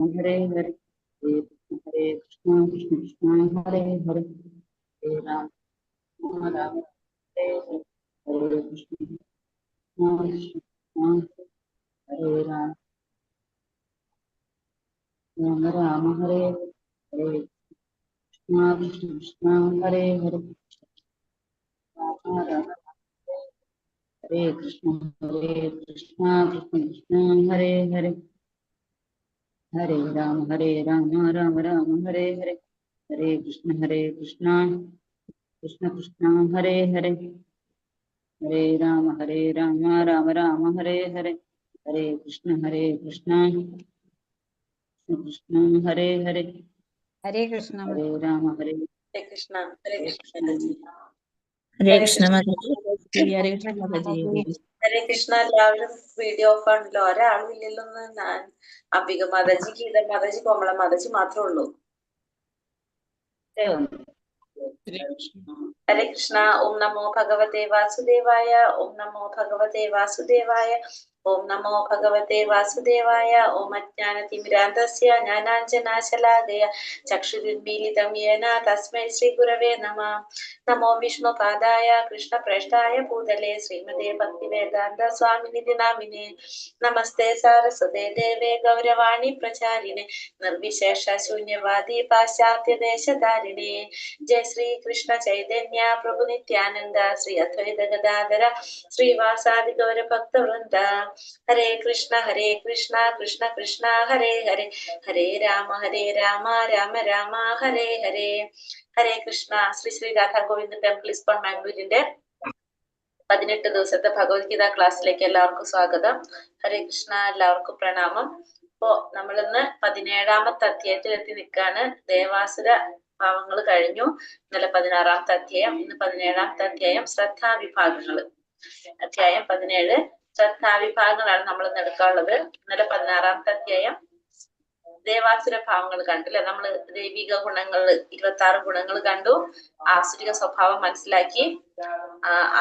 हरे हरे हरे कृष्णा कृष्ण कृष्णा हरे हरे हरे राम राम हरे हरे हरे कृष्ण कृष्ण हरे राम राम राम हरे हरे कृष्णा कृष्ण कृष्णा हरे हरे राम राम हरे कृष्ण कृष्ण कृष्ण हरे हरे हरे राम राम राम हरे हरे हरे कृष्ण कृष्ण कृष्ण हरे हरे हरे राम राम राम हरे हरे हरे कृष्ण कृष्ण कृष्ण हरे हरे हरे कृष्ण हरे राम हरे कृष्ण हरे कृष्ण മാതാജി ഹരേ കൃഷ്ണ മാതാജി ഹരേ കൃഷ്ണ. എല്ലാവരും video of ആണല്ലോ, ഒരാളും ഇല്ലല്ലോ. ഞാൻ അംബിക മാതാജി, ഗീത മാതാജി, കോമള മാതാജി മാത്രമേ ഉള്ളൂ. ഹരേ കൃഷ്ണ. ഓം നമോ ഭഗവതേ വാസുദേവായ. ഓം നമോ ഭഗവതേ വാസുദേവായ. ഓം നമോ ഭഗവതേ വാസുദേവായ. ഓം അജ്ഞാനതിമിരാന്തസ്യ ജ്ഞാനാഞ്ജനാശലാകയ ചക്ഷുരുന്മീലിതം യേന തസ്മൈ ശ്രീ ഗുരവേ നമഃ. നമോ വിഷ്ണുപാദായ കൃഷ്ണപ്രേഷ്ഠായ ഭൂതലേ ശ്രീമതേ ഭക്തിവേദാന്ത സ്വാമിനിധി നാമിനേ. നമസ്തേ സാരസ്വതേ ദേവേ ഗൗരവാണി പ്രചാരിണേ നിർവിശേഷ ശൂന്യവാദി പാശ്ചാത്യ ദേശധാരിണേ. ജയ ശ്രീ കൃഷ്ണ ചൈതന്യ പ്രഭു നിത്യാനന്ദ ശ്രീ അദ്വൈത ഗദാധര ശ്രീവാസാദി ഗൗര ഭക്തവൃന്ദ. ഹരേ കൃഷ്ണ കൃഷ്ണ കൃഷ്ണ ഹരേ ഹരേ ഹരേ രാമ രാമ രാമ ഹരേ ഹരേ. ഹരേ കൃഷ്ണ. ശ്രീ ശ്രീ രാധാ ഗോവിന്ദ് ടെമ്പിൾ ഇസ്കോൺ മാംഗ്ലൂരിന്റെ 18 ദിവസത്തെ ഭഗവത്ഗീത ക്ലാസ്സിലേക്ക് എല്ലാവർക്കും സ്വാഗതം. ഹരേ കൃഷ്ണ. എല്ലാവർക്കും പ്രണാമം. ഇപ്പോ നമ്മളിന്ന് 17ാമത്തെ അധ്യായത്തിൽ എത്തി നിൽക്കാണ്. ദേവാസുര ഭാവങ്ങൾ കഴിഞ്ഞു. ഇന്നലെ 16ാമത്തെ അധ്യായം, ഇന്ന് 17ാമത്തെ അധ്യായം ശ്രദ്ധാവിഭാഗങ്ങള്. അധ്യായം 17 ശ്രദ്ധാവിഭാഗങ്ങളാണ് നമ്മൾ ഇന്ന് എടുക്കാനുള്ളത്. ഇന്നലെ 16ാമത്തെ അധ്യായം ദേവാസുര ഭാവങ്ങൾ കണ്ടില്ലേ. നമ്മള് ദൈവിക ഗുണങ്ങൾ 26 ഗുണങ്ങൾ കണ്ടു. ആസുരിക സ്വഭാവം മനസ്സിലാക്കി.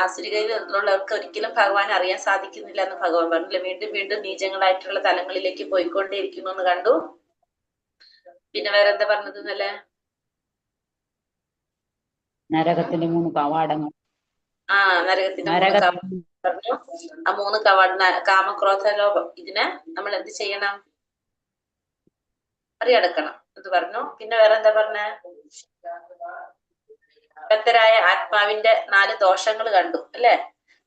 ആസുരികയിലുള്ളവർക്ക് ഒരിക്കലും ഭഗവാൻ അറിയാൻ സാധിക്കുന്നില്ല എന്ന് ഭഗവാൻ പറഞ്ഞില്ലേ. വീണ്ടും വീണ്ടും നീചങ്ങളായിട്ടുള്ള തലങ്ങളിലേക്ക് പോയിക്കൊണ്ടേയിരിക്കുന്നു എന്ന് കണ്ടു. പിന്നെ വേറെ എന്താ പറഞ്ഞത് എന്നല്ലേ? നരകത്തിന്റെ 3 കവാടങ്ങൾ. നരകത്തിന്റെ 3 കവാടങ്ങൾ പറഞ്ഞു. ആ 3 കവാട കാമക്രോധ ലോഭം, ഇതിനെ നമ്മൾ എന്ത് ചെയ്യണം? മറികടക്കണം എന്ന് പറഞ്ഞു. പിന്നെ വേറെ എന്താ പറഞ്ഞ? ബദ്ധരായ ആത്മാവിന്റെ 4 ദോഷങ്ങൾ കണ്ടു അല്ലെ.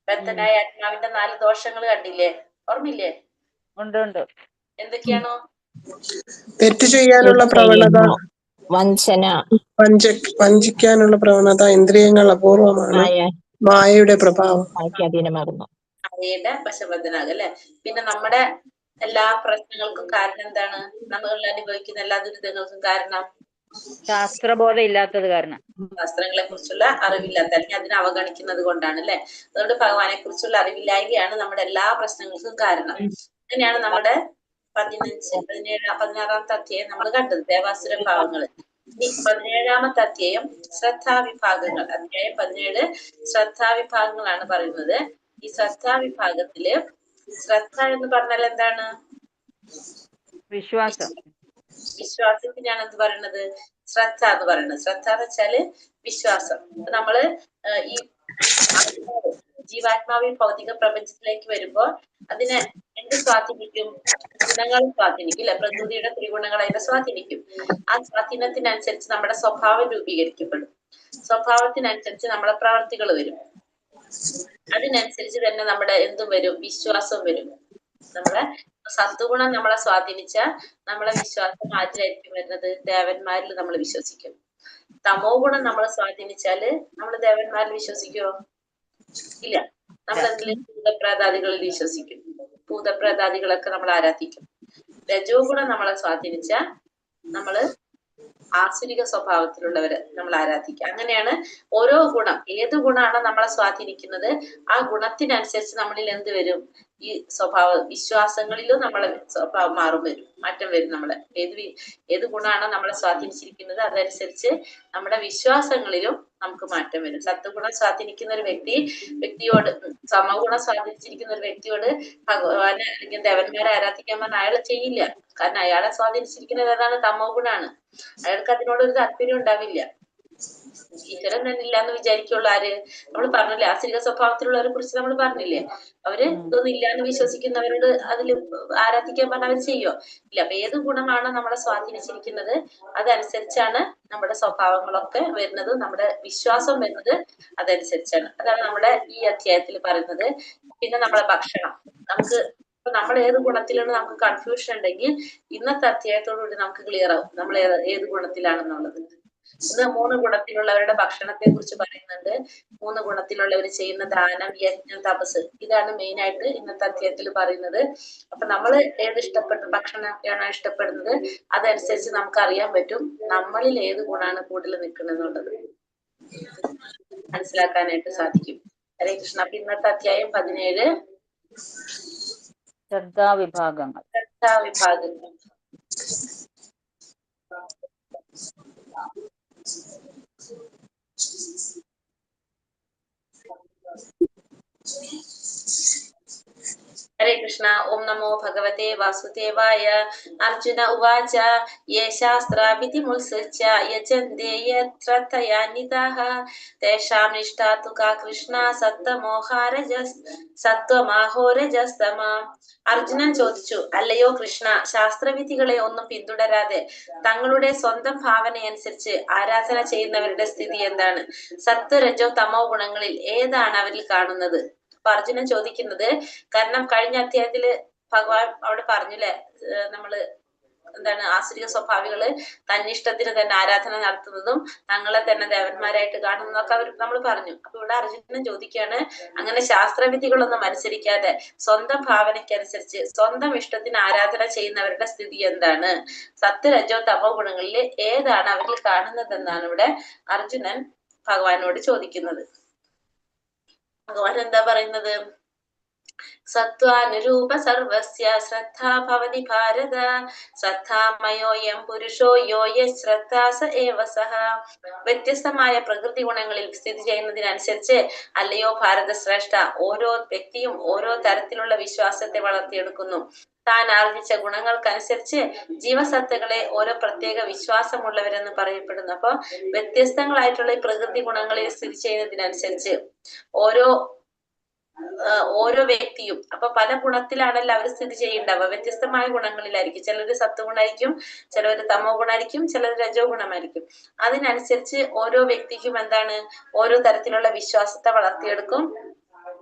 ബദ്ധനായ ആത്മാവിന്റെ 4 ദോഷങ്ങൾ കണ്ടില്ലേ? ഓർമ്മയില്ലേ? എന്തൊക്കെയാണോ? തെറ്റ് ചെയ്യാനുള്ള പ്രവണത, വഞ്ചന, വഞ്ചിക്കാനുള്ള പ്രവണത, ഇന്ദ്രിയങ്ങൾ അപൂർവമാണ്, മായയുടെ പ്രഭാവം, അധീനമാകുന്നു, മായയുടെ വശബദ്ധനാകും അല്ലെ. പിന്നെ നമ്മുടെ എല്ലാ പ്രശ്നങ്ങൾക്കും കാരണം എന്താണ്? നമ്മൾ അനുഭവിക്കുന്ന എല്ലാ ദുരിതങ്ങൾക്കും കാരണം ശാസ്ത്രബോധം ഇല്ലാത്തത് കാരണം, ശാസ്ത്രങ്ങളെ കുറിച്ചുള്ള അറിവില്ലാത്ത, അല്ലെങ്കിൽ അതിനെ അവഗണിക്കുന്നത് കൊണ്ടാണ് അല്ലെ. അതുകൊണ്ട് ഭഗവാനെ കുറിച്ചുള്ള അറിവില്ലായ്മയാണ് നമ്മുടെ എല്ലാ പ്രശ്നങ്ങൾക്കും കാരണം. അങ്ങനെയാണ് നമ്മുടെ 16ാമത്തെ അധ്യായം നമ്മൾ കണ്ടത്, ദേവാസുര ഭാവങ്ങൾ. ഇനി 17ാമത്തെ അധ്യായം ശ്രദ്ധാവിഭാഗങ്ങൾ. അധ്യായം 17 ശ്രദ്ധാവിഭാഗങ്ങളാണ് പറയുന്നത്. ഈ ശ്രദ്ധാവിഭാഗത്തില് ശ്രദ്ധ എന്ന് പറഞ്ഞാൽ എന്താണ്? വിശ്വാസം. വിശ്വാസത്തിനാണ് എന്ത് പറയുന്നത്? ശ്രദ്ധ എന്ന് പറയുന്നത്. ശ്രദ്ധ എന്ന് വെച്ചാല് വിശ്വാസം. നമ്മള് ഈ ജീവാത്മാവി ഭൗതിക പ്രപഞ്ചത്തിലേക്ക് വരുമ്പോൾ അതിനെ എന്ത് സ്വാധീനിക്കും? ഗുണങ്ങൾ സ്വാധീനിക്കും അല്ലെ. പ്രകൃതിയുടെ ത്രിഗുണങ്ങൾ അതിനെ സ്വാധീനിക്കും. ആ സ്വാധീനത്തിനനുസരിച്ച് നമ്മുടെ സ്വഭാവം രൂപീകരിക്കപ്പെടും. സ്വഭാവത്തിനനുസരിച്ച് നമ്മുടെ പ്രവർത്തികൾ വരും. അതിനനുസരിച്ച് തന്നെ നമ്മുടെ എന്തും വരും? വിശ്വാസം വരും. നമ്മുടെ സത്വഗുണം നമ്മളെ സ്വാധീനിച്ച നമ്മളെ വിശ്വാസം ആരിലായിരിക്കും വരുന്നത്? ദേവന്മാരിൽ നമ്മൾ വിശ്വസിക്കും. തമോ ഗുണം നമ്മളെ സ്വാധീനിച്ചാല് നമ്മൾ ദേവന്മാരിൽ വിശ്വസിക്കുമോ? ഇല്ല. നമ്മൾ എന്തെങ്കിലും ഭൂതപ്രേതാദികളിൽ വിശ്വസിക്കും. ഭൂതപ്രേതാദികളൊക്കെ നമ്മൾ ആരാധിക്കും. രജോ ഗുണം നമ്മളെ സ്വാധീനിച്ച നമ്മള് ആസുരിക സ്വഭാവത്തിലുള്ളവരെ നമ്മൾ ആരാധിക്കുക. അങ്ങനെയാണ് ഓരോ ഗുണം, ഏത് ഗുണമാണോ നമ്മളെ സ്വാധീനിക്കുന്നത് ആ ഗുണത്തിനനുസരിച്ച് നമ്മളിൽ എന്ത് വരും? ഈ സ്വഭാവ വിശ്വാസങ്ങളിലും നമ്മളെ സ്വഭാവം വരും, മാറ്റം വരും. ഏത് ഗുണമാണോ നമ്മളെ സ്വാധീനിച്ചിരിക്കുന്നത് അതനുസരിച്ച് നമ്മുടെ വിശ്വാസങ്ങളിലും നമുക്ക് മാറ്റം വരും. സത്വഗുണം സ്വാധീനിക്കുന്ന ഒരു വ്യക്തിയോട് സമോ ഗുണം സ്വാധീനിച്ചിരിക്കുന്ന ഒരു വ്യക്തിയോട് ഭഗവാനെ അല്ലെങ്കിൽ ദേവന്മാരെ ആരാധിക്കാൻ പറഞ്ഞാൽ അയാൾ ചെയ്യില്ല. കാരണം അയാളെ സ്വാധീനിച്ചിരിക്കുന്നത് ഏതാണ്? തമോ ഗുണാണ്. അയാൾക്ക് അതിനോടൊരു താല്പര്യം ഉണ്ടാവില്ല. ഈശ്വരൻ തന്നെ ഇല്ലാന്ന് വിചാരിക്കുള്ളൂ. ആര്? നമ്മൾ പറഞ്ഞില്ലേ, ആശ്രിക സ്വഭാവത്തിലുള്ളവരെ കുറിച്ച് നമ്മൾ പറഞ്ഞില്ലേ. അവര് ഇതൊന്നും ഇല്ലാന്ന് വിശ്വസിക്കുന്നവരോട് അതിൽ ആരാധിക്കാൻ പറഞ്ഞാൽ അവർ ചെയ്യോ? ഇല്ല. അപ്പൊ ഏത് ഗുണമാണോ നമ്മളെ സ്വാധീനിച്ചിരിക്കുന്നത് അതനുസരിച്ചാണ് നമ്മുടെ സ്വഭാവങ്ങളൊക്കെ വരുന്നത്, നമ്മുടെ വിശ്വാസം വരുന്നത് അതനുസരിച്ചാണ്. അതാണ് നമ്മുടെ ഈ അധ്യായത്തിൽ പറയുന്നത്. പിന്നെ നമ്മളെ ഭക്ഷണം, നമുക്ക് ഇപ്പൊ നമ്മൾ ഏത് ഗുണത്തിലാണ് നമുക്ക് കൺഫ്യൂഷൻ ഉണ്ടെങ്കിൽ ഇന്നത്തെ അധ്യായത്തോടുകൂടി നമുക്ക് ക്ലിയർ ആവും നമ്മൾ ഏത് ഗുണത്തിലാണെന്നുള്ളത്. ഇന്ന് 3 ഗുണത്തിലുള്ളവരുടെ ഭക്ഷണത്തെ കുറിച്ച് പറയുന്നുണ്ട്. 3 ഗുണത്തിലുള്ളവർ ചെയ്യുന്ന ദാനം, യജ്ഞം, തപസ്, ഇതാണ് മെയിൻ ആയിട്ട് ഇന്നത്തെ അധ്യായത്തിൽ പറയുന്നത്. അപ്പൊ നമ്മൾ ഏത് ഭക്ഷണമാണ് ഇഷ്ടപ്പെടുന്നത് അതനുസരിച്ച് നമുക്ക് അറിയാൻ പറ്റും നമ്മളിൽ ഏത് ഗുണമാണ് കൂടുതൽ നിൽക്കുന്നതെന്നുള്ളത് മനസ്സിലാക്കാനായിട്ട് സാധിക്കും. ഹരേ കൃഷ്ണ. അപ്പൊ ഇന്നത്തെ അധ്യായം 17 ശ്രദ്ധാവിഭാഗങ്ങൾ. ഹരേ കൃഷ്ണ. ഓം നമോ ഭഗവതേ വാസുദേവായ. അർജുന ഉവാച യേ ശാസ്ത്രാവിധിമുത്സൃജ്യ യജന്തെ യത്രതയാനിതാഃ തേഷാം നിഷ്ഠാ തു കാ കൃഷ്ണ സത്വമാഹോരജസ്തമ. അർജുനൻ ചോദിച്ചു, അല്ലയോ കൃഷ്ണ, ശാസ്ത്രവിധികളെ ഒന്നും പിന്തുടരാതെ തങ്ങളുടെ സ്വന്തം ഭാവനയനുസരിച്ച് ആരാധന ചെയ്യുന്നവരുടെ സ്ഥിതി എന്താണ്? സത്വ, രജോ, തമോ ഗുണങ്ങളിൽ ഏതാണ് അവരിൽ കാണുന്നത്? അപ്പൊ അർജുനൻ ചോദിക്കുന്നത്, കാരണം കഴിഞ്ഞ അധ്യായത്തില് ഭഗവാൻ അവിടെ പറഞ്ഞില്ലേ, നമ്മള് എന്താണ്, ആസുരിക സ്വഭാവികള് തന്നിഷ്ടത്തിന് തന്നെ ആരാധന നടത്തുന്നതും തങ്ങളെ തന്നെ ദേവന്മാരായിട്ട് കാണുന്നതൊക്കെ നമ്മൾ പറഞ്ഞു. അപ്പൊ ഇവിടെ അർജുനൻ ചോദിക്കുകയാണ്, അങ്ങനെ ശാസ്ത്രവിധികളൊന്നും അനുസരിക്കാതെ സ്വന്തം ഭാവനയ്ക്കനുസരിച്ച് സ്വന്തം ഇഷ്ടത്തിന് ആരാധന ചെയ്യുന്നവരുടെ സ്ഥിതി എന്താണ്? സത്യ, രജോ, തമോ ഗുണങ്ങളിൽ ഏതാണ് അവരിൽ കാണുന്നതെന്നാണ് ഇവിടെ അർജുനൻ ഭഗവാനോട് ചോദിക്കുന്നത്. ഭഗവാൻ എന്താ പറയുന്നത്? സത്വാനുരൂപ സർവസ്യ ശ്രദ്ധാ ഭവതി ഭാരത ശ്രദ്ധാമയോയം പുരുഷോ യോയ ശ്രദ്ധാ സ ഏവ സഹ. വ്യത്യസ്തമായ പ്രകൃതി ഗുണങ്ങളിൽ സ്ഥിതി ചെയ്യുന്നതിനനുസരിച്ച് അല്ലയോ ഭാരത ശ്രേഷ്ഠ, ഓരോ വ്യക്തിയും ഓരോ തരത്തിലുള്ള വിശ്വാസത്തെ വളർത്തിയെടുക്കുന്നു. താൻ ആർജിച്ച ഗുണങ്ങൾക്കനുസരിച്ച് ജീവസത്തകളെ ഓരോ പ്രത്യേക വിശ്വാസമുള്ളവരെന്ന് പറയപ്പെടുന്നു. അപ്പൊ വ്യത്യസ്തങ്ങളായിട്ടുള്ള ഈ പ്രകൃതി ഗുണങ്ങളിൽ സ്ഥിതി ചെയ്യുന്നതിനനുസരിച്ച് ഓരോ വ്യക്തിയും അപ്പൊ പല ഗുണത്തിലാണല്ലോ അവർ സ്ഥിതി ചെയ്യുന്നുണ്ടാവുക. വ്യത്യസ്തമായ ഗുണങ്ങളിലായിരിക്കും. ചിലര് സത്വഗുണായിരിക്കും, ചിലര് തമോ ഗുണായിരിക്കും, ചിലർ രജോ ഗുണമായിരിക്കും. അതിനനുസരിച്ച് ഓരോ വ്യക്തിക്കും എന്താണ്, ഓരോ തരത്തിലുള്ള വിശ്വാസത്തെ വളർത്തിയെടുക്കും.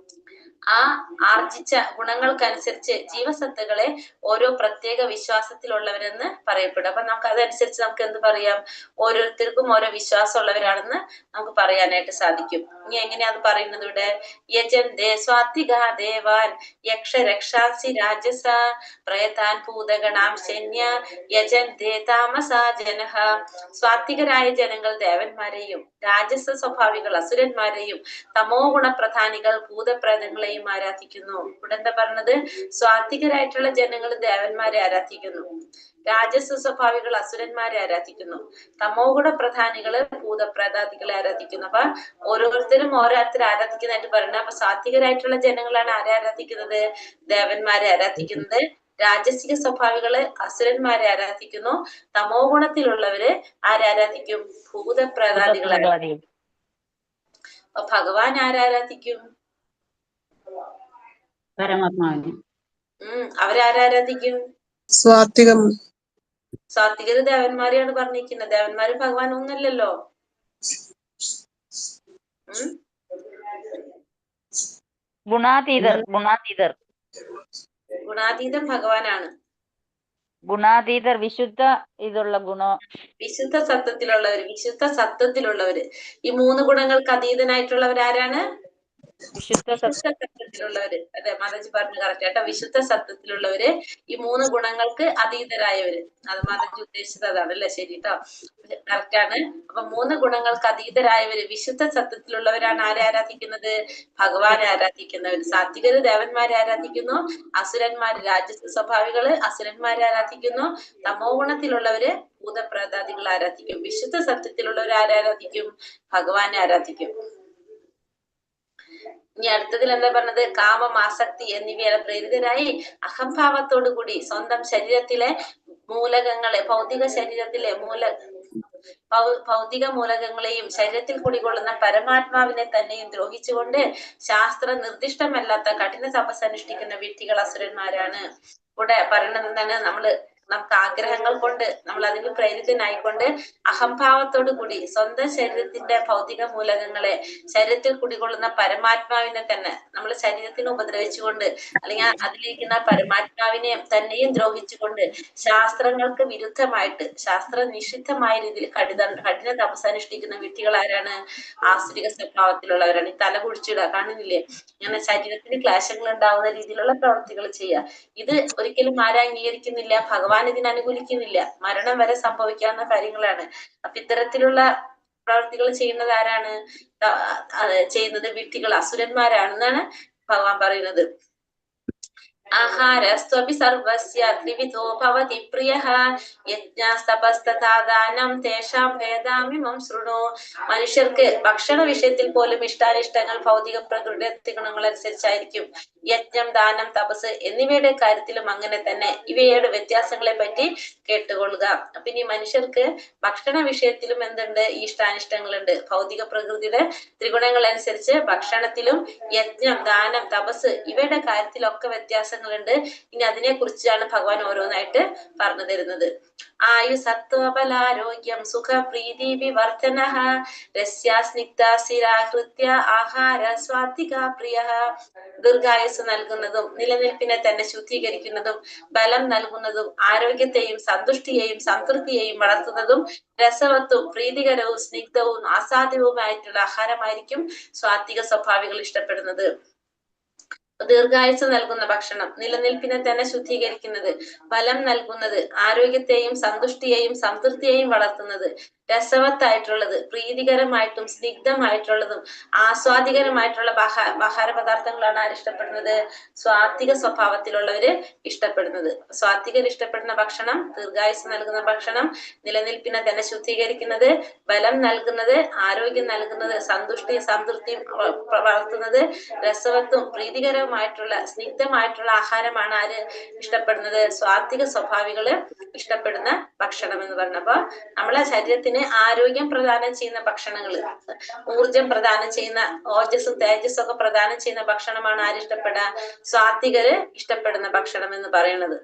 ആ ആർജിച്ച ഗുണങ്ങൾക്കനുസരിച്ച് ജീവസത്തകളെ ഓരോ പ്രത്യേക വിശ്വാസത്തിലുള്ളവരെന്ന് പറയപ്പെടും. അപ്പൊ നമുക്ക് അതനുസരിച്ച് നമുക്ക് എന്ത് പറയാം? ഓരോരുത്തർക്കും ഓരോ വിശ്വാസം ഉള്ളവരാണെന്ന് നമുക്ക് പറയാനായിട്ട് സാധിക്കും. ഇനി എങ്ങനെയാ അത് പറയുന്നത് ഇവിടെ? യജന്തേ സ്വാത്വികാ ദേവാൻ യക്ഷ രക്ഷാസി രാജസ പ്രയതാൻ ഭൂതഗണാം ശന്യ യജന്തേ താമസാ ജനഃ. സ്വാത്വികരായ ജനങ്ങൾ ദേവന്മാരെയും രാജസ സ്വഭാവികൾ അസുരന്മാരെയും തമോ ഗുണപ്രധാനികൾ ഭൂതപ്രേതങ്ങളെയും ആരാധിക്കുന്നു. ഇവിടെ എന്താ പറഞ്ഞത്? സ്വാത്വികരായിട്ടുള്ള ജനങ്ങൾ ദേവന്മാരെ ആരാധിക്കുന്നു, രാജസ സ്വഭാവികൾ അസുരന്മാരെ ആരാധിക്കുന്നു, തമോ ഗുണപ്രധാനികള് ഭൂതപ്രേതാദികളെ ആരാധിക്കുന്നു. അപ്പൊ ഓരോരുത്തരും ഓരോരുത്തർ ആരാധിക്കുന്നതായിട്ട് പറയുന്നത്. അപ്പൊ സാത്വികരായിട്ടുള്ള ജനങ്ങളാണ് ആരെ ആരാധിക്കുന്നത്? ദേവന്മാരെ ആരാധിക്കുന്നത്. രാജസിക സ്വഭാവികള് അസുരന്മാരെ ആരാധിക്കുന്നു. തമോ ഗുണത്തിലുള്ളവര് ആരാധിക്കും? ഭൂതപ്രേതാദികളെ. അപ്പൊ ഭഗവാൻ ആരാധിക്കും? പരമാത്മാവിനെ. അവരാരാധിക്കും? സാത്വികര് ദേവന്മാരെയാണ് പറഞ്ഞിരിക്കുന്നത്. ദേവന്മാരും ഭഗവാൻ ഒന്നല്ലല്ലോ. ഗുണാതീതം ഭഗവാനാണ്. ഗുണാതീതർ വിശുദ്ധ വിശുദ്ധ സത്വത്തിലുള്ളവര്. ഈ 3 ഗുണങ്ങൾക്ക് അതീതനായിട്ടുള്ളവരാരാണ്? വിശുദ്ധ വിശുദ്ധ സത്യത്തിലുള്ളവര്, അതെ മാതാജി പറഞ്ഞു കറക്റ്റ് കേട്ടോ. വിശുദ്ധ സത്യത്തിലുള്ളവര്, ഈ 3 ഗുണങ്ങൾക്ക് അതീതരായവര്. അത് മാതാജി ഉദ്ദേശിച്ചത് അതാണ് അല്ലേ? ശരി കേട്ടോ, കറക്റ്റ് ആണ്. അപ്പൊ 3 ഗുണങ്ങൾക്ക് അതീതരായവര് വിശുദ്ധ സത്യത്തിലുള്ളവരാണ് ആരെ ആരാധിക്കുന്നത്? ഭഗവാനെ ആരാധിക്കുന്നവര്. സാത്വികര് ദേവന്മാരെ ആരാധിക്കുന്നു, അസുരന്മാര് രാജസ സ്വഭാവികള് അസുരന്മാരെ ആരാധിക്കുന്നു, തമോ ഗുണത്തിലുള്ളവര് ഭൂതപ്രേതാദികൾ ആരാധിക്കും. വിശുദ്ധ സത്യത്തിലുള്ളവർ ആരാധിക്കും? ഭഗവാനെ ആരാധിക്കും. ഇനി അടുത്തതിൽ എന്താ പറഞ്ഞത്? കാമം, ആസക്തി എന്നിവയുടെ പ്രേരിതരായി അഹംഭാവത്തോടു കൂടി സ്വന്തം ശരീരത്തിലെ മൂലകങ്ങളെ, ഭൗതിക ശരീരത്തിലെ ഭൗതിക മൂലകങ്ങളെയും ശരീരത്തിൽ കുടികൊള്ളുന്ന പരമാത്മാവിനെ തന്നെയും ദ്രോഹിച്ചുകൊണ്ട് ശാസ്ത്ര നിർദ്ദിഷ്ടമല്ലാത്ത കഠിന തപസ് അനുഷ്ഠിക്കുന്ന വ്യക്തികൾ അസുരന്മാരാണ്. ഇവിടെ പറയുന്നത് എന്താണ്? നമുക്ക് ആഗ്രഹങ്ങൾ കൊണ്ട് നമ്മൾ അതിന് പ്രേരിതനായിക്കൊണ്ട് അഹംഭാവത്തോടു കൂടി സ്വന്തം ശരീരത്തിന്റെ ഭൗതിക മൂലകങ്ങളെ, ശരീരത്തിൽ കുടികൊള്ളുന്ന പരമാത്മാവിനെ തന്നെ നമ്മൾ ശരീരത്തിന് ഉപദ്രവിച്ചുകൊണ്ട്, അല്ലെങ്കിൽ അതിലിരിക്കുന്ന പരമാത്മാവിനെ തന്നെയും ദ്രോഹിച്ചുകൊണ്ട് ശാസ്ത്രങ്ങൾക്ക് വിരുദ്ധമായിട്ട്, ശാസ്ത്ര നിഷിദ്ധമായ രീതിയിൽ കഠിന തപസ് അനുഷ്ഠിക്കുന്ന വ്യക്തികൾ ആരാണ്? ആസുരിക സ്വഭാവത്തിലുള്ളവരാണ്. ഈ തല കുഴിച്ചിടുക കാണുന്നില്ലേ? ഇങ്ങനെ ശരീരത്തിന് ക്ലേശങ്ങൾ ഉണ്ടാവുന്ന രീതിയിലുള്ള പ്രവൃത്തികൾ ചെയ്യുക. ഇത് ഒരിക്കലും ആരും അംഗീകരിക്കുന്നില്ല, ഭഗവാൻ ഇതിന് അനുകൂലിക്കുന്നില്ല. മരണം വരെ സംഭവിക്കാവുന്ന കാര്യങ്ങളാണ്. അപ്പൊ ഇത്തരത്തിലുള്ള പ്രവൃത്തികൾ ചെയ്യുന്നത് ആരാണ്? ചെയ്യുന്നത് വ്യക്തികൾ അസുരന്മാരാണെന്നാണ് ഭഗവാൻ പറയുന്നത്. ആഹാരസ്ത്വപി സർവസ്യ ത്രിവിധോ ഭവതി പ്രിയഃ യജ്ഞസ്തപസ്തഥാദാനം തേഷാം ഭേദാമിമം ശൃണു. മനുഷ്യർക്ക് ഭക്ഷണ വിഷയത്തിൽ പോലും ഇഷ്ടാനിഷ്ടങ്ങൾ ഭൗതിക പ്രകൃതി ഗുണങ്ങൾ അനുസരിച്ചായിരിക്കും. യജ്ഞം, ദാനം, തപസ് എന്നിവയുടെ കാര്യത്തിലും അങ്ങനെ തന്നെ. ഇവയുടെ വ്യത്യാസങ്ങളെ പറ്റി കേട്ടുകൊള്ളുക. അപ്പൊ ഇനി മനുഷ്യർക്ക് ഭക്ഷണ വിഷയത്തിലും എന്തുണ്ട്? ഈ ഇഷ്ടാനിഷ്ടങ്ങളുണ്ട്. ഭൗതിക പ്രകൃതിയുടെ ത്രിഗുണങ്ങൾ അനുസരിച്ച് ഭക്ഷണത്തിലും യജ്ഞം, ദാനം, തപസ് ഇവയുടെ കാര്യത്തിലൊക്കെ വ്യത്യാസങ്ങളുണ്ട്. ഇനി അതിനെ കുറിച്ചാണ് ഭഗവാൻ ഓരോന്നായിട്ട് പറഞ്ഞു തരുന്നത്. ആയു സത്വബലാരോഗ്യം സുഖ പ്രീതി വിവർധനഃ രസ്യാസ്നിഗ്ധാസിരാഹൃത്യ ആഹാര സ്വാത്വിക പ്രിയഃ. ദീർഘായുസ് നൽകുന്നതും നിലനിൽപ്പിനെ തന്നെ ശുദ്ധീകരിക്കുന്നതും ബലം നൽകുന്നതും ആരോഗ്യത്തെയും സന്തുഷ്ടിയെയും സംതൃപ്തിയെയും വളർത്തുന്നതും രസവത്തും പ്രീതികരവും സ്നിഗ്ധവും ആസാദ്യവുമായിട്ടുള്ള ആഹാരമായിരിക്കും സ്വാത്വിക സ്വഭാവികൾ ഇഷ്ടപ്പെടുന്നത്. ദീർഘായുസ് നൽകുന്ന ഭക്ഷണം, നിലനിൽപ്പിനെ തന്നെ ശുദ്ധീകരിക്കുന്നത്, ബലം നൽകുന്നത്, ആരോഗ്യത്തെയും സന്തുഷ്ടിയെയും സംതൃപ്തിയെയും വളർത്തുന്നത്, രസവത്തായിട്ടുള്ളത്, പ്രീതികരമായിട്ടും സ്നിഗ്ധമായിട്ടുള്ളതും ആസ്വാദികരമായിട്ടുള്ള ആഹാര പദാർത്ഥങ്ങളാണ് ആരിഷ്ടപ്പെടുന്നത്? സ്വാത്വിക സ്വഭാവത്തിലുള്ളവര് ഇഷ്ടപ്പെടുന്നത്. സ്വാത്വികർ ഇഷ്ടപ്പെടുന്ന ഭക്ഷണം ദീർഘായുസ് നൽകുന്ന ഭക്ഷണം, നിലനിൽപ്പിനെ തന്നെ ശുദ്ധീകരിക്കുന്നത്, ബലം നൽകുന്നത്, ആരോഗ്യം നൽകുന്നത്, സന്തുഷ്ടിയും സംതൃപ്തിയും വളർത്തുന്നത്, രസവത്തും പ്രീതികരവുമായിട്ടുള്ള സ്നിഗ്ധമായിട്ടുള്ള ആഹാരമാണ് ആര് ഇഷ്ടപ്പെടുന്നത്? സ്വാത്വിക സ്വഭാവികള് ഇഷ്ടപ്പെടുന്ന ഭക്ഷണം എന്ന് പറഞ്ഞപ്പോ നമ്മളെ ശരീരത്തിന് ആരോഗ്യം പ്രദാനം ചെയ്യുന്ന ഭക്ഷണങ്ങള്, ഊർജം പ്രദാനം ചെയ്യുന്ന, ഓജസ്സും തേജസ്സും ഒക്കെ പ്രദാനം ചെയ്യുന്ന ഭക്ഷണമാണ് ആരിഷ്ടപ്പെടുക? സ്വാത്വികര് ഇഷ്ടപ്പെടുന്ന ഭക്ഷണം എന്ന് പറയുന്നത്.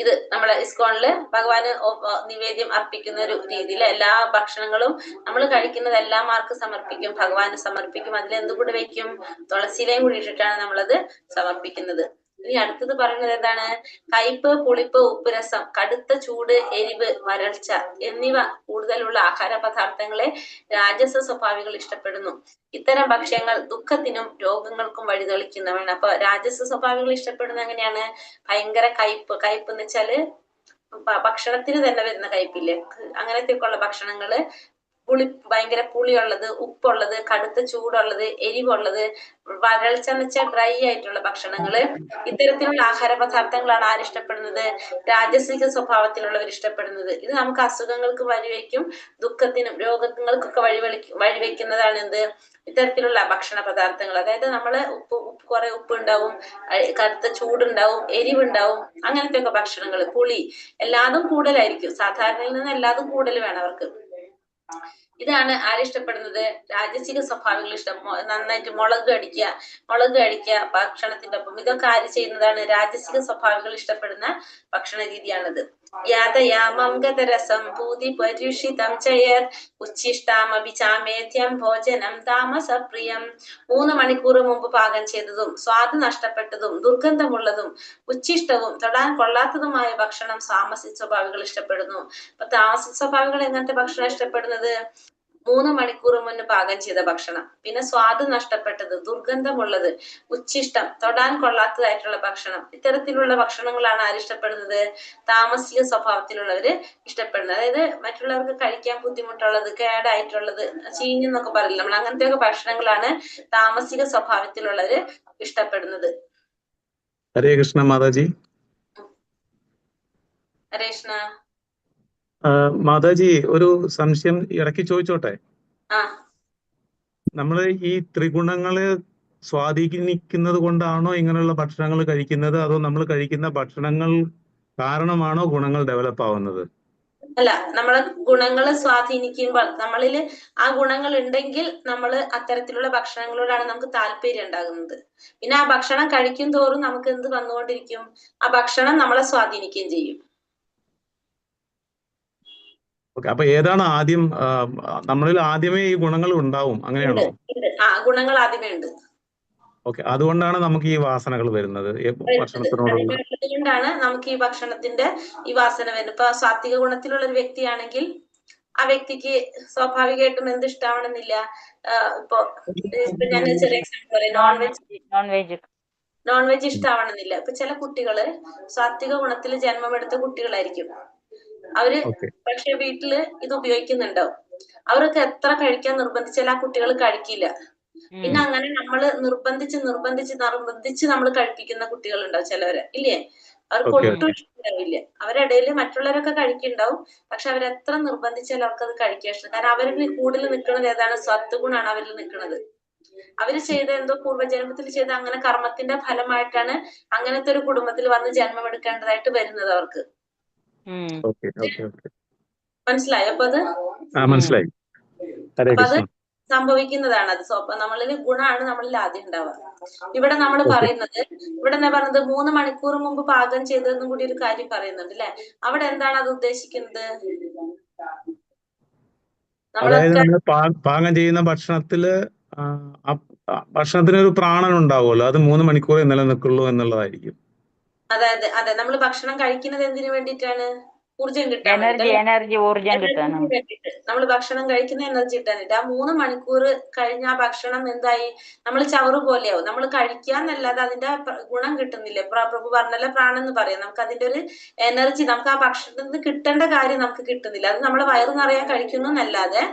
ഇത് നമ്മളെ ഇസ്കോണില് ഭഗവാന് നിവേദ്യം അർപ്പിക്കുന്ന ഒരു രീതിയിൽ എല്ലാ ഭക്ഷണങ്ങളും നമ്മൾ കഴിക്കുന്നത് എല്ലാം ആർക്ക് സമർപ്പിക്കും? ഭഗവാന് സമർപ്പിക്കും. അതിലെന്ത് കൂടി വെക്കും? തുളസിയിലയും കൂടി ഇട്ടിട്ടാണ് നമ്മളത് സമർപ്പിക്കുന്നത്. ഇനി അടുത്തത് പറയുന്നത് എന്താണ്? കയ്പ്, പുളിപ്പ്, ഉപ്പ്, രസം, കടുത്ത ചൂട്, എരിവ്, വരൾച്ച എന്നിവ കൂടുതലുള്ള ആഹാര പദാർത്ഥങ്ങളെ രാജസ സ്വഭാവികൾ ഇഷ്ടപ്പെടുന്നു. ഇത്തരം ഭക്ഷ്യങ്ങൾ ദുഃഖത്തിനും രോഗങ്ങൾക്കും വഴിതെളിക്കുന്നവയാണ്. അപ്പൊ രാജസ സ്വഭാവികൾ ഇഷ്ടപ്പെടുന്നത് എങ്ങനെയാണ്? ഭയങ്കര കയ്പ് എന്ന് വെച്ചാല് ഭക്ഷണത്തിന് തന്നെ വരുന്ന കയ്പില്ലേ, അങ്ങനത്തെയൊക്കെയുള്ള ഭക്ഷണങ്ങള്, ഭയങ്കര പുളിയുള്ളത്, ഉപ്പുള്ളത്, കടുത്ത ചൂടുള്ളത്, എരിവുള്ളത്, വരൾച്ച എന്ന് വെച്ചാൽ ഡ്രൈ ആയിട്ടുള്ള ഭക്ഷണങ്ങള്, ഇത്തരത്തിലുള്ള ആഹാര പദാർത്ഥങ്ങളാണ് ആരിഷ്ടപ്പെടുന്നത്? രാജസിക സ്വഭാവത്തിലുള്ളവർ ഇഷ്ടപ്പെടുന്നത്. ഇത് നമുക്ക് അസുഖങ്ങൾക്ക് വഴിവെക്കും, ദുഃഖത്തിനും രോഗങ്ങൾക്കൊക്കെ വഴിവെക്കുന്നതാണ് എന്ത്? ഇത്തരത്തിലുള്ള ഭക്ഷണ പദാർത്ഥങ്ങൾ. അതായത് നമ്മള് കുറെ ഉപ്പ് ഉണ്ടാവും, കടുത്ത ചൂടുണ്ടാവും, എരിവുണ്ടാവും, അങ്ങനത്തെ ഒക്കെ ഭക്ഷണങ്ങൾ, പുളി എല്ലാതും കൂടുതലായിരിക്കും. സാധാരണയിൽ നിന്ന് എല്ലാതും കൂടുതൽ വേണം അവർക്ക്. ഇതാണ് ആരിഷ്ടപ്പെടുന്നത്? രാജസിക സ്വഭാവികൾ ഇഷ്ടം. നന്നായിട്ട് മുളക് അടിക്കുക ഭക്ഷണത്തിന്റെ ഒപ്പം. ഇതൊക്കെ ആര് ചെയ്യുന്നതാണ്? രാജസിക സ്വഭാവികൾ ഇഷ്ടപ്പെടുന്ന ഭക്ഷണ രീതിയാണിത്. യാതയാമം ഗതരസം ഭൂതി പര്യുഷിതം ചയർ ഉച്ഛിഷ്ടാമഭിചാമേധ്യം ഭോജനം താമസപ്രിയം. 3 മണിക്കൂർ മുമ്പ് പാകം ചെയ്തതും സ്വാദ് നഷ്ടപ്പെട്ടതും ദുർഗന്ധമുള്ളതും ഉച്ഛിഷ്ടവും തൊടാൻ കൊള്ളാത്തതുമായ ഭക്ഷണം താമസിക സ്വഭാവികൾ ഇഷ്ടപ്പെടുന്നു. അപ്പൊ താമസിക സ്വഭാവികൾ എങ്ങനത്തെ ഭക്ഷണം ഇഷ്ടപ്പെടുന്നത്? 3 മണിക്കൂർ മുന്നേ പാകം ചെയ്ത ഭക്ഷണം, പിന്നെ സ്വാദ് നഷ്ടപ്പെട്ടത്, ദുർഗന്ധമുള്ളത്, ഉച്ഛിഷ്ടം, തൊടാൻ കൊള്ളാത്തതായിട്ടുള്ള ഭക്ഷണം, ഇത്തരത്തിലുള്ള ഭക്ഷണങ്ങളാണ് ആരിഷ്ടപ്പെടുന്നത്? താമസിക സ്വഭാവത്തിലുള്ളവര് ഇഷ്ടപ്പെടുന്നത്. അതായത് മറ്റുള്ളവർക്ക് കഴിക്കാൻ ബുദ്ധിമുട്ടുള്ളത്, കേടായിട്ടുള്ളത്, ചീഞ്ഞെന്നൊക്കെ പറയില്ല നമ്മൾ, അങ്ങനത്തെയൊക്കെ ഭക്ഷണങ്ങളാണ് താമസിക സ്വഭാവത്തിലുള്ളവര് ഇഷ്ടപ്പെടുന്നത്. ഹരേ കൃഷ്ണ മാതാജി. ഹരേ കൃഷ്ണ. മാതാജി, ഒരു സംശയം ഇടയ്ക്ക് ചോദിച്ചോട്ടെ? നമ്മൾ ഈ ത്രിഗുണങ്ങള് സ്വാധീനിക്കുന്നത് കൊണ്ടാണോ ഇങ്ങനെയുള്ള ഭക്ഷണങ്ങൾ കഴിക്കുന്നത്, അതോ നമ്മൾ കഴിക്കുന്ന ഭക്ഷണങ്ങൾ കാരണമാണോ ഗുണങ്ങൾ ഡെവലപ്പ് ആവുന്നത്? അല്ല, നമ്മളെ ഗുണങ്ങൾ സ്വാധീനിക്കുമ്പോൾ നമ്മളില് ആ ഗുണങ്ങൾ ഉണ്ടെങ്കിൽ നമ്മൾ അത്തരത്തിലുള്ള ഭക്ഷണങ്ങളോടാണ് നമുക്ക് താല്പര്യം ഉണ്ടാകുന്നത്. പിന്നെ ആ ഭക്ഷണം കഴിക്കും തോറും നമുക്ക് എന്ത് വന്നുകൊണ്ടിരിക്കും? ആ ഭക്ഷണം നമ്മളെ സ്വാധീനിക്കുകയും ചെയ്യും. ഓക്കെ, അപ്പൊ ഏതാണ് ആദ്യം? നമ്മളിൽ ആദ്യമേ ഈ ഗുണങ്ങൾ ഉണ്ടാവും, അങ്ങനെയാണോ? ഗുണങ്ങൾ ആദ്യമേ ഉണ്ട്. ഓക്കെ, അതുകൊണ്ടാണ് നമുക്ക് ഈ വാസനകൾ വരുന്നത് ഭക്ഷണത്തിനോടുള്ള. അതുകൊണ്ടാണ് നമുക്ക് ഈ ഭക്ഷണത്തിന്റെ ഈ വാസന വരുന്നത്. ഇപ്പൊ സാത്വിക ഗുണത്തിലുള്ള ഒരു വ്യക്തിയാണെങ്കിൽ ആ വ്യക്തിക്ക് സ്വാഭാവികമായിട്ടും എന്ത് ഇഷ്ടാവണമെന്നില്ല. ഇപ്പൊ ഞാൻ ചെറിയ എക്സാമ്പിൾ പറയാം, നോൺ വെജ് ഇഷ്ടാവണമെന്നില്ല. ഇപ്പൊ ചില കുട്ടികള് സാത്വിക ഗുണത്തിൽ ജന്മമെടുത്ത കുട്ടികളായിരിക്കും. അവര് പക്ഷെ വീട്ടില് ഇത് ഉപയോഗിക്കുന്നുണ്ടാവും. അവർക്ക് എത്ര കഴിക്കാൻ നിർബന്ധിച്ചാൽ ആ കുട്ടികൾ കഴിക്കില്ല. പിന്നെ അങ്ങനെ നമ്മള് നിർബന്ധിച്ച് നമ്മൾ കഴിപ്പിക്കുന്ന കുട്ടികളുണ്ടാവും ചിലവര്, ഇല്ലേ? അവർക്ക് ഒട്ടും ഇഷ്ടമുണ്ടാവില്ല. അവരുടെ ഇടയിൽ മറ്റുള്ളവരൊക്കെ കഴിക്കുന്നുണ്ടാവും, പക്ഷെ അവരെത്ര നിർബന്ധിച്ചാലും അവർക്കത് കഴിക്കാൻ ഇഷ്ടം. കാരണം അവരിൽ കൂടുതൽ നിൽക്കുന്നത് ഏതാണ്? സത്വഗുണാണ് അവരിൽ നിൽക്കുന്നത്. അവര് ചെയ്ത എന്തോ പൂർവ്വജന്മത്തിൽ ചെയ്ത അങ്ങനെ കർമ്മത്തിന്റെ ഫലമായിട്ടാണ് അങ്ങനത്തെ ഒരു കുടുംബത്തിൽ വന്ന് ജന്മം എടുക്കേണ്ടതായിട്ട് വരുന്നത് അവർക്ക്. മനസ്സിലായോ? അപ്പൊ അത് മനസ്സിലായി. അപ്പൊ അത് സംഭവിക്കുന്നതാണ്. അത് നമ്മളിൽ ഗുണമാണ് നമ്മളിൽ ആദ്യം ഉണ്ടാവുക. ഇവിടെ നമ്മൾ പറയുന്നത്, ഇവിടെ എന്താ പറയുന്നത്? 3 മണിക്കൂർ മുമ്പ് പാകം ചെയ്തതെന്നും കൂടി ഒരു കാര്യം പറയുന്നുണ്ട്, അല്ലെ? അവിടെ എന്താണ് അത് ഉദ്ദേശിക്കുന്നത്? അതായത് നമ്മൾ പാകം ചെയ്യുന്ന ഭക്ഷണത്തിന് ഒരു പ്രാണൻ ഉണ്ടാവുമല്ലോ, അത് 3 മണിക്കൂറേ നിലനിൽക്കുള്ളൂ എന്നുള്ളതായിരിക്കും. അതെ, നമ്മൾ ഭക്ഷണം കഴിക്കുന്നത് എന്തിനു വേണ്ടിയിട്ടാണ്? ഊർജം കിട്ടാൻ, നമ്മൾ ഭക്ഷണം കഴിക്കുന്ന എനർജി കിട്ടാനായിട്ട്. ആ 3 മണിക്കൂർ കഴിഞ്ഞ ആ ഭക്ഷണം എന്തായി? നമ്മൾ ചവറ് പോലെയാവും. നമ്മൾ കഴിക്കാന്നല്ലാതെ അതിന്റെ ഗുണം കിട്ടുന്നില്ല. പ്രഭു പറഞ്ഞല്ലോ, പ്രാണൻ എന്ന് പറയാം. നമുക്ക് അതിന്റെ ഒരു എനർജി, നമുക്ക് ആ ഭക്ഷണത്തിൽ നിന്ന് കിട്ടേണ്ട കാര്യം നമുക്ക് കിട്ടുന്നില്ല. അത് നമ്മളെ വയറ് നിറയാൻ കഴിക്കുന്നു എന്നല്ലാതെ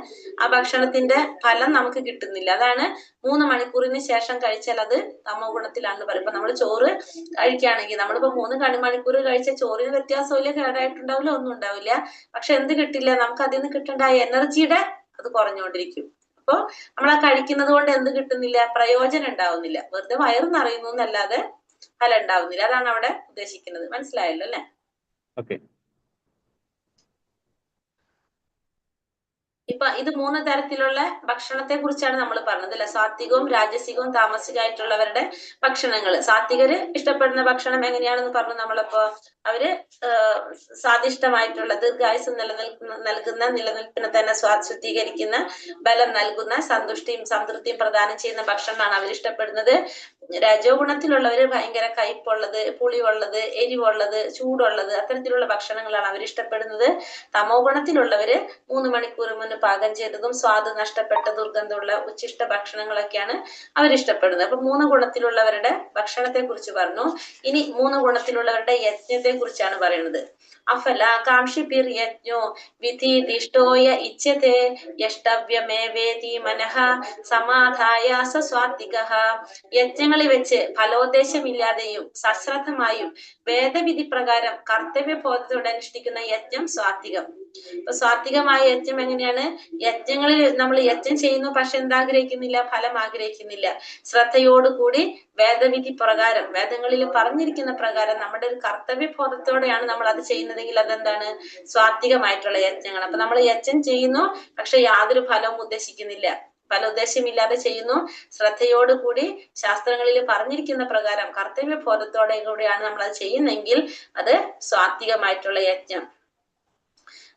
ആ ഭക്ഷണത്തിന്റെ ഫലം നമുക്ക് കിട്ടുന്നില്ല. അതാണ് 3 മണിക്കൂറിന് ശേഷം കഴിച്ചാൽ അത് തമോ ഗുണത്തിലാണെന്ന് പറയും. ഇപ്പൊ നമ്മൾ ചോറ് കഴിക്കുകയാണെങ്കിൽ നമ്മളിപ്പോ 3 മണിക്കൂർ കഴിച്ച ചോറിന് വ്യത്യാസമില്ല, കേടായിട്ടുണ്ടാവില്ല, ഒന്നും ഉണ്ടാവില്ല. പക്ഷെ എന്ത് കിട്ടില്ല? നമുക്ക് അതിൽ നിന്ന് കിട്ടേണ്ട ആ എനർജിയുടെ അത് കുറഞ്ഞുകൊണ്ടിരിക്കും. അപ്പൊ നമ്മൾ ആ കഴിക്കുന്നത് കൊണ്ട് എന്ത് കിട്ടുന്നില്ല? പ്രയോജനം ഉണ്ടാവുന്നില്ല. വെറുതെ വയറ് നിറയുന്നു എന്നല്ലാതെ ഫലം ഉണ്ടാവുന്നില്ല. അതാണ് അവിടെ ഉദ്ദേശിക്കുന്നത്. മനസ്സിലായല്ലോ അല്ലെ? ഇപ്പൊ ഇത് 3 തരത്തിലുള്ള ഭക്ഷണത്തെ കുറിച്ചാണ് നമ്മൾ പറഞ്ഞത്, അല്ലെ? സാത്വികവും രാജസികവും താമസികമായിട്ടുള്ളവരുടെ ഭക്ഷണങ്ങൾ. സാത്വികര് ഇഷ്ടപ്പെടുന്ന ഭക്ഷണം എങ്ങനെയാണെന്ന് പറഞ്ഞു നമ്മളിപ്പോ. അവര് സ്വാദിഷ്ടമായിട്ടുള്ള, ദീർഘായുസ് നൽകുന്ന, നിലനിൽപ്പിനെ തന്നെ ശുദ്ധീകരിക്കുന്ന, ബലം നൽകുന്ന, സന്തുഷ്ടിയും സംതൃപ്തിയും പ്രദാനം ചെയ്യുന്ന ഭക്ഷണമാണ് അവരിഷ്ടപ്പെടുന്നത്. രജോ ഗുണത്തിലുള്ളവര് ഭയങ്കര കയ്പുള്ളത്, പുളിയുള്ളത്, എരിവുള്ളത്, ചൂടുള്ളത്, അത്തരത്തിലുള്ള ഭക്ഷണങ്ങളാണ് അവരിഷ്ടപ്പെടുന്നത്. തമോ ഗുണത്തിലുള്ളവര് 3 മണിക്കൂർ മുന്നേ പാകം ചെയ്തതും സ്വാദ് നഷ്ടപ്പെട്ട ദുർഗന്ധമുള്ള ഉച്ഛിഷ്ട ഭക്ഷണങ്ങളൊക്കെയാണ് അവരിഷ്ടപ്പെടുന്നത്. അപ്പൊ 3 ഗുണത്തിലുള്ളവരുടെ ഭക്ഷണത്തെ കുറിച്ച് പറഞ്ഞു. ഇനി 3 ഗുണത്തിലുള്ളവരുടെ യജ്ഞത്തെ കുറിച്ചാണ് പറയുന്നത്. അഫലാകാംക്ഷിഭിർ യജ്ഞോ വിധിദിഷ്ടോയ ഇച്ഛതേ യഷ്ടവ്യമേവേതി മനഃ സമാധായാസ സ്വാത്വികഃ. യജ്ഞങ്ങളിൽ വെച്ച് ഫലോദ്ദേശമില്ലാതെയും സശ്രദ്ധമായും വേദവിധി പ്രകാരം കർത്തവ്യബോധത്തോടെ അനുഷ്ഠിക്കുന്ന യജ്ഞം സാത്വികം. ഇപ്പൊ സാത്വികമായ യജ്ഞം എങ്ങനെയാണ്? യജ്ഞങ്ങളിൽ നമ്മൾ യജ്ഞം ചെയ്യുന്നു, പക്ഷെ എന്താഗ്രഹിക്കുന്നില്ല? ഫലം ആഗ്രഹിക്കുന്നില്ല. ശ്രദ്ധയോടുകൂടി വേദവിധി പ്രകാരം, വേദങ്ങളിൽ പറഞ്ഞിരിക്കുന്ന പ്രകാരം നമ്മുടെ ഒരു കർത്തവ്യബോധത്തോടെയാണ് നമ്മൾ അത് ചെയ്യുന്നതെങ്കിൽ അതെന്താണ്? സ്വാത്വികമായിട്ടുള്ള യജ്ഞങ്ങൾ. അപ്പൊ നമ്മൾ യജ്ഞം ചെയ്യുന്നു, പക്ഷെ യാതൊരു ഫലവും ഉദ്ദേശിക്കുന്നില്ല, ഫലോദ്ദേശമില്ലാതെ ചെയ്യുന്നു. ശ്രദ്ധയോടുകൂടി ശാസ്ത്രങ്ങളിൽ പറഞ്ഞിരിക്കുന്ന പ്രകാരം കർത്തവ്യബോധത്തോടെ കൂടിയാണ് നമ്മൾ അത് ചെയ്യുന്നെങ്കിൽ അത് സ്വാത്വികമായിട്ടുള്ള യജ്ഞം.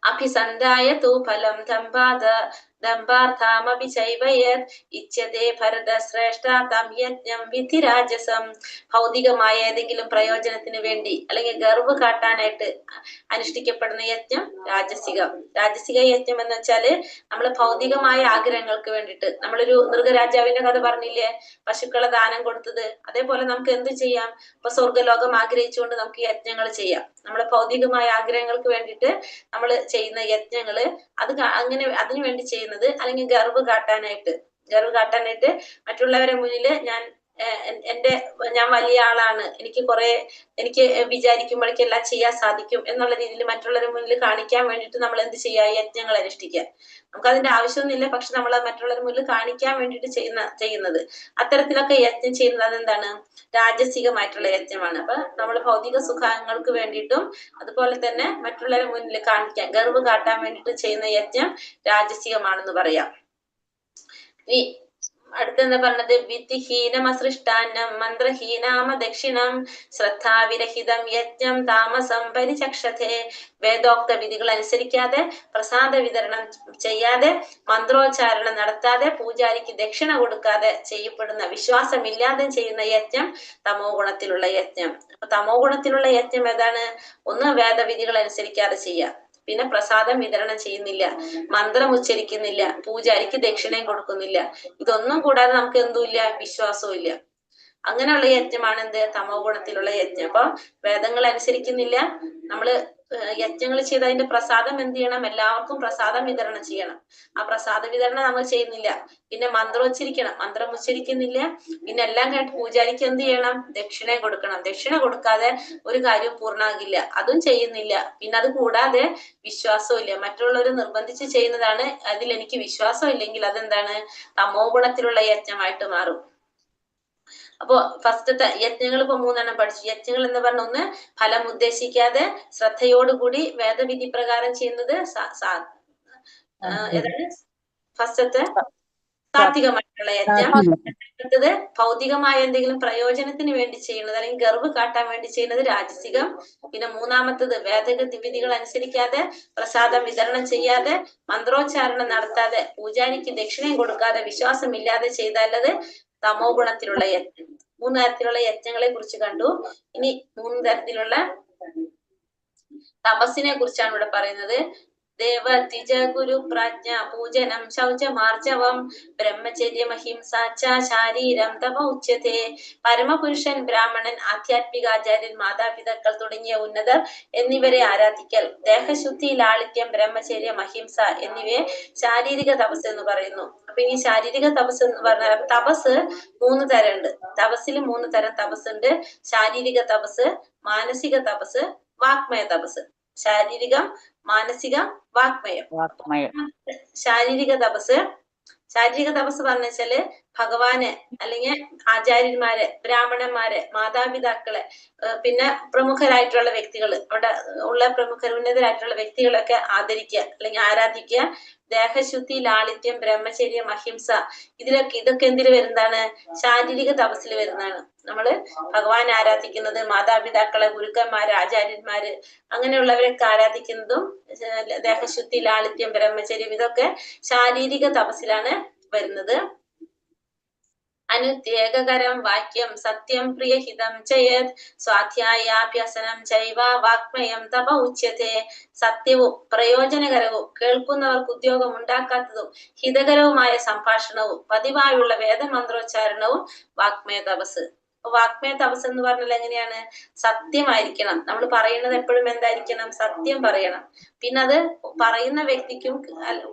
അഭിസന്ധായ തൂ ഫലം ദമ്പാദ ദമ്പാർത്ഥാമപി ചൈവ യത് ഇച്ഛതേ ഭരതശ്രേഷ്ഠ തം യജ്ഞം വിധി രാജസം. ഭൗതികമായ ഏതെങ്കിലും പ്രയോജനത്തിന് വേണ്ടി അല്ലെങ്കിൽ ഗർവ് കാട്ടാനായിട്ട് അനുഷ്ഠിക്കപ്പെടുന്ന യജ്ഞം രാജസികം. രാജസിക യജ്ഞം എന്ന് വെച്ചാല് നമ്മള് ഭൗതികമായ ആഗ്രഹങ്ങൾക്ക് വേണ്ടിയിട്ട്, നമ്മളൊരു മൃഗരാജാവിന്റെ കഥ പറഞ്ഞില്ലേ, പശുക്കളെ ദാനം കൊടുത്തത്, അതേപോലെ നമുക്ക് എന്ത് ചെയ്യാം? ഇപ്പൊ സ്വർഗലോകം ആഗ്രഹിച്ചുകൊണ്ട് നമുക്ക് യജ്ഞങ്ങൾ ചെയ്യാം. നമ്മളെ ഭൗതികമായ ആഗ്രഹങ്ങൾക്ക് വേണ്ടിയിട്ട് നമ്മൾ ചെയ്യുന്ന യജ്ഞങ്ങള് അത് അങ്ങനെ അതിനു വേണ്ടി ചെയ്യുന്നത്, അല്ലെങ്കിൽ ഗർവ് കാട്ടാനായിട്ട് മറ്റുള്ളവരെ മുന്നില് ഞാൻ വലിയ ആളാണ്, എനിക്ക് വിചാരിക്കുമ്പോഴേക്കും എല്ലാം ചെയ്യാൻ സാധിക്കും എന്നുള്ള രീതിയിൽ മറ്റുള്ളവരുടെ മുന്നിൽ കാണിക്കാൻ വേണ്ടിയിട്ട് നമ്മൾ എന്ത് ചെയ്യുക? യജ്ഞങ്ങൾ അനുഷ്ഠിക്കുക. നമുക്ക് അതിന്റെ ആവശ്യമൊന്നുമില്ല, പക്ഷെ നമ്മൾ മറ്റുള്ളവരുടെ മുന്നിൽ കാണിക്കാൻ വേണ്ടിയിട്ട് ചെയ്യുന്നത്. അത്തരത്തിലൊക്കെ യജ്ഞം ചെയ്യുന്നത് അതെന്താണ്? രാജസികമായിട്ടുള്ള യജ്ഞമാണ്. അപ്പൊ നമ്മൾ ഭൗതിക സുഖങ്ങൾക്ക് വേണ്ടിയിട്ടും അതുപോലെ തന്നെ മറ്റുള്ളവരുടെ മുന്നിൽ കാണിക്കാൻ, ഗർവ് കാട്ടാൻ വേണ്ടിയിട്ട് ചെയ്യുന്ന യജ്ഞം രാജസികമാണെന്ന് പറയാം. ഈ അടുത്തെന്താ പറഞ്ഞത്? വിധിഹീനമസൃഷ്ടാന്നം മന്ത്രഹീനാമ ദക്ഷിണം ശ്രദ്ധാവിരഹിതം യജ്ഞം താമസം പരിചക്ഷതേ. വേദോക്ത വിധികൾ അനുസരിക്കാതെ, പ്രസാദ വിതരണം ചെയ്യാതെ, മന്ത്രോച്ചാരണം നടത്താതെ, പൂജാരിക്ക് ദക്ഷിണ കൊടുക്കാതെ ചെയ്യപ്പെടുന്ന, വിശ്വാസമില്ലാതെ ചെയ്യുന്ന യജ്ഞം തമോ ഗുണത്തിലുള്ള യജ്ഞം. അപ്പൊ തമോ ഗുണത്തിലുള്ള യജ്ഞം ഏതാണ്? ഒന്ന് വേദവിധികൾ അനുസരിക്കാതെ ചെയ്യാം, പിന്നെ പ്രസാദം വിതരണം ചെയ്യുന്നില്ല, മന്ത്രം ഉച്ചരിക്കുന്നില്ല, പൂജാരിക്ക് ദക്ഷിണയും കൊടുക്കുന്നില്ല. ഇതൊന്നും കൂടാതെ നമുക്ക് എന്തുമില്ല? വിശ്വാസവും ഇല്ല. അങ്ങനെയുള്ള യജ്ഞമാണ് എന്ത്? തമോ ഗുണത്തിലുള്ള യജ്ഞം. അപ്പൊ വേദങ്ങൾ അനുസരിക്കുന്നില്ല, നമ്മള് യജ്ഞങ്ങൾ ചെയ്ത് അതിന്റെ പ്രസാദം എന്ത് ചെയ്യണം? എല്ലാവർക്കും പ്രസാദം വിതരണം ചെയ്യണം. ആ പ്രസാദ വിതരണം നമ്മൾ ചെയ്യുന്നില്ല. പിന്നെ മന്ത്രം ഉച്ചരിക്കുന്നില്ല. പിന്നെ എല്ലാം കഴിഞ്ഞിട്ട് പൂജാരിക്ക് എന്ത് ചെയ്യണം? ദക്ഷിണയും കൊടുക്കണം. ദക്ഷിണ കൊടുക്കാതെ ഒരു കാര്യവും പൂർണ്ണമാകില്ല, അതും ചെയ്യുന്നില്ല. പിന്നെ അത് കൂടാതെ വിശ്വാസവും ഇല്ല, മറ്റുള്ളവർ നിർബന്ധിച്ച് ചെയ്യുന്നതാണ്. അതിൽ എനിക്ക് വിശ്വാസം ഇല്ലെങ്കിൽ അതെന്താണ്? തമോ ഗുണത്തിലുള്ള യജ്ഞമായിട്ട് മാറും. അപ്പൊ ഫസ്റ്റത്തെ യജ്ഞങ്ങൾ ഇപ്പൊ 3 പഠിച്ചു. യജ്ഞങ്ങൾ എന്ന് പറഞ്ഞ ഒന്ന് ഫലം ഉദ്ദേശിക്കാതെ ശ്രദ്ധയോടുകൂടി വേദവിധി പ്രകാരം ചെയ്യുന്നത് ഏതാണ്? ഫസ്റ്റത്തെ സാത്വികമായിട്ടുള്ള യജ്ഞം. അടുത്തത് ഭൗതികമായ എന്തെങ്കിലും പ്രയോജനത്തിന് വേണ്ടി ചെയ്യുന്നത് അല്ലെങ്കിൽ ഗർവ് കാട്ടാൻ വേണ്ടി ചെയ്യുന്നത് രാജസികം. പിന്നെ മൂന്നാമത്തത് വേദഗതി വിധികൾ അനുസരിക്കാതെ, പ്രസാദം വിതരണം ചെയ്യാതെ, മന്ത്രോച്ചാരണം നടത്താതെ, പൂജാരിക്ക് ദക്ഷിണയും കൊടുക്കാതെ, വിശ്വാസമില്ലാതെ ചെയ്താലത് തമോ ഗുണത്തിലുള്ള യജ്ഞം. 3 തരത്തിലുള്ള യജ്ഞങ്ങളെ കുറിച്ച് കണ്ടു. ഇനി 3 തരത്തിലുള്ള തപസ്സിനെ കുറിച്ചാണ് ഇവിടെ പറയുന്നത്. ദേവ ദ്വിജ ഗുരു പ്രാജ്ഞ പൂജനം ശൗചമാർജവം ബ്രഹ്മചര്യമഹിംസ ശാരീരം തപ ഉച്യത്തെ. പരമപുരുഷൻ, ബ്രാഹ്മണൻ, ആധ്യാത്മിക ആചാര്യൻ, മാതാപിതാക്കൾ തുടങ്ങിയ ഉന്നതർ എന്നിവരെ ആരാധിക്കൽ, ദേഹശുദ്ധി, ലാളിത്യം, ബ്രഹ്മചര്യം, അഹിംസ എന്നിവയെ ശാരീരിക തപസ് എന്ന് പറയുന്നു. അപ്പൊ ഈ ശാരീരിക തപസ് എന്ന് പറഞ്ഞാൽ തപസ് 3 തരമുണ്ട്. തപസ്സിൽ 3 തരം തപസ് ഉണ്ട്. ശാരീരിക തപസ്, മാനസിക തപസ്, വാഗ്മയ തപസ്. ശാരീരികം, മാനസികം, വാഗ്മയം. ശാരീരിക തപസ് പറഞ്ഞാല് ഭഗവാനെ അല്ലെങ്കിൽ ആചാര്യന്മാരെ, ബ്രാഹ്മണന്മാരെ, മാതാപിതാക്കളെ, പിന്നെ പ്രമുഖരായിട്ടുള്ള വ്യക്തികൾ, അവിടെ ഉള്ള ഉന്നതരായിട്ടുള്ള വ്യക്തികളൊക്കെ ആദരിക്കുക അല്ലെങ്കിൽ ആരാധിക്കുക. ദേഹശുദ്ധി, ലാളിത്യം, ബ്രഹ്മചര്യം, അഹിംസ ഇതൊക്കെ എന്തിൽ വരുന്നതാണ്? ശാരീരിക തപസ്സിൽ വരുന്നതാണ്. നമ്മള് ഭഗവാൻ ആരാധിക്കുന്നത്, മാതാപിതാക്കളെ, ഗുരുക്കന്മാര്, ആചാര്യന്മാര് അങ്ങനെയുള്ളവരൊക്കെ ആരാധിക്കുന്നതും ദേഹശുദ്ധി, ലാളിത്യം, ബ്രഹ്മചര്യം ഇതൊക്കെ ശാരീരിക തപസ്സിലാണ് വരുന്നത്. അനുത്യേകരം വാക്യം സത്യം പ്രിയഹിതം ചയത് സ്വാധ്യായാഭ്യസനം ചൈവ വാഗ്മയം തപ ഉച്യത്തെ. സത്യവും പ്രയോജനകരവും കേൾക്കുന്നവർക്ക് ഉദ്യോഗം ഉണ്ടാക്കാത്തതും ഹിതകരവുമായ സംഭാഷണവും പതിവായുള്ള വേദമന്ത്രോച്ചാരണവും വാഗ്മയ തപസ്. വാഗ്മയ തപസ് എന്ന് പറഞ്ഞാൽ എങ്ങനെയാണ്? സത്യമായിരിക്കണം. നമ്മൾ പറയുന്നത് എപ്പോഴും എന്തായിരിക്കണം? സത്യം പറയണം. പിന്നെ അത് പറയുന്ന വ്യക്തിക്കും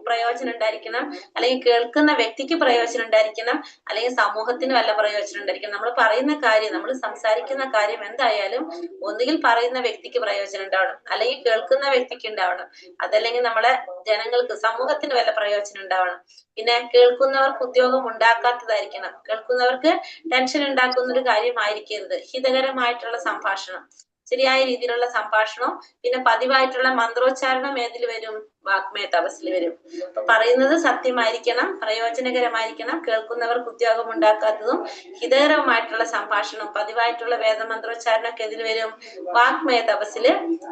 പ്രയോജനം ഉണ്ടായിരിക്കണം, അല്ലെങ്കിൽ കേൾക്കുന്ന വ്യക്തിക്ക് പ്രയോജനം ഉണ്ടായിരിക്കണം, അല്ലെങ്കിൽ സമൂഹത്തിന് വല്ല പ്രയോജനം ഉണ്ടായിരിക്കണം. നമ്മൾ പറയുന്ന കാര്യം, നമ്മൾ സംസാരിക്കുന്ന കാര്യം എന്തായാലും ഒന്നുകിൽ പറയുന്ന വ്യക്തിക്ക് പ്രയോജനം ഉണ്ടാവണം, അല്ലെങ്കിൽ കേൾക്കുന്ന വ്യക്തിക്ക് ഉണ്ടാവണം, അതല്ലെങ്കിൽ നമ്മളെ ജനങ്ങൾക്ക്, സമൂഹത്തിന് വല്ല പ്രയോജനം ഉണ്ടാവണം. പിന്നെ കേൾക്കുന്നവർക്ക് ഉദ്യോഗം ഉണ്ടാക്കാത്തതായിരിക്കണം, കേൾക്കുന്നവർക്ക് ടെൻഷൻ ഉണ്ടാക്കുന്ന ഒരു കാര്യമായിരിക്കരുത്. ഹിതകരമായിട്ടുള്ള സംഭാഷണം, ശരിയായ രീതിയിലുള്ള സംഭാഷണം, പിന്നെ പതിവായിട്ടുള്ള മന്ത്രോച്ചാരണം ഏതിൽ വരും? വാഗ്മയ തപസ്സിൽ വരും. അപ്പൊ പറയുന്നത് സത്യമായിരിക്കണം, പ്രയോജനകരമായിരിക്കണം, കേൾക്കുന്നവർക്ക് ഉദ്യോഗം ഉണ്ടാക്കാത്തതും ഹിതകരവുമായിട്ടുള്ള സംഭാഷണം, പതിവായിട്ടുള്ള വേദമന്ത്രോച്ചാരണം ഒക്കെ ഏതിൽ വരും? വാഗ്മയ തപസ്സിൽ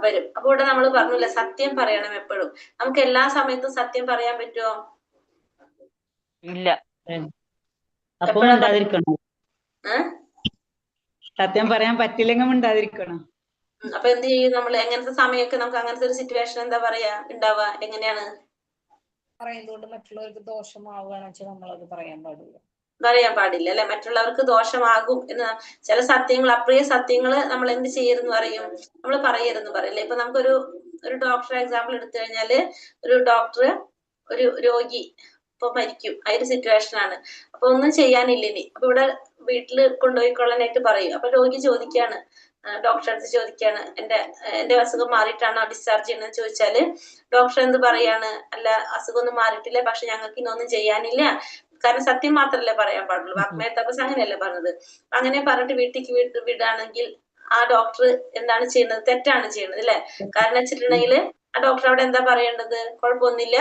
വരും. അപ്പൊ ഇവിടെ നമ്മൾ പറഞ്ഞില്ല, സത്യം പറയണം എപ്പോഴും. നമുക്ക് എല്ലാ സമയത്തും സത്യം പറയാൻ പറ്റുമോ? ഇല്ല. അപ്പൊ എപ്പോഴാ മിണ്ടാതിരിക്കണം. ഏഹ് സത്യം പറയാൻ പറ്റില്ലെങ്കിൽ മിണ്ടാതിരിക്കണം. അപ്പൊ എന്ത് ചെയ്യും നമ്മള്? എങ്ങനത്തെ സമയമൊക്കെ നമുക്ക് അങ്ങനത്തെ ഒരു സിറ്റുവേഷൻ എന്താ പറയാ ഉണ്ടാവുക? എങ്ങനെയാണ് പറയുന്നതുകൊണ്ട് മറ്റുള്ളവർക്ക് ദോഷമാവുകയാണെന്ന് വെച്ചാൽ നമ്മളത് പറയാൻ പാടില്ല. പറയാൻ പാടില്ല അല്ലെ? മറ്റുള്ളവർക്ക് ദോഷമാകും എന്ന് ചില സത്യങ്ങൾ, അപ്രിയ സത്യങ്ങള് നമ്മൾ എന്ത് ചെയ്യരുന്ന് പറയും? നമ്മൾ പറയരുന്ന് പറയില്ലേ? ഇപ്പൊ നമുക്കൊരു ഡോക്ടർ എക്സാമ്പിൾ എടുത്തു കഴിഞ്ഞാല്, ഒരു ഡോക്ടർ ഒരു രോഗി ഇപ്പൊ മരിക്കും, ആ ഒരു സിറ്റുവേഷൻ ആണ്. അപ്പൊ ഒന്നും ചെയ്യാനില്ല ഇനി. അപ്പൊ ഇവിടെ വീട്ടില് കൊണ്ടുപോയിക്കൊള്ളാനായിട്ട് പറയും. അപ്പൊ രോഗി ചോദിക്കാണ്, ഡോക്ടറെ അടുത്ത് ചോദിക്കാണ്, എന്റെ അസുഖം മാറിയിട്ടാണോ ഡിസ്ചാർജ് ചെയ്യുന്നത് ചോദിച്ചാല് ഡോക്ടർ എന്ത് പറയാണ്? അല്ല, അസുഖമൊന്നും മാറിയിട്ടില്ല, പക്ഷെ ഞങ്ങൾക്ക് ഇന്നൊന്നും ചെയ്യാനില്ല. കാരണം സത്യം മാത്രല്ലേ പറയാൻ പാടുള്ളൂ. വാഗ്മയ തപസ് അങ്ങനെയല്ലേ പറഞ്ഞത്. അങ്ങനെ പറഞ്ഞിട്ട് വീട്ടിലേക്ക് വിടാണെങ്കിൽ ആ ഡോക്ടർ എന്താണ് ചെയ്യുന്നത്? തെറ്റാണ് ചെയ്യുന്നത് അല്ലെ? കാരണം വെച്ചിട്ടുണ്ടെങ്കിൽ ആ ഡോക്ടർ അവിടെ എന്താ പറയേണ്ടത്? കുഴപ്പമൊന്നുമില്ല,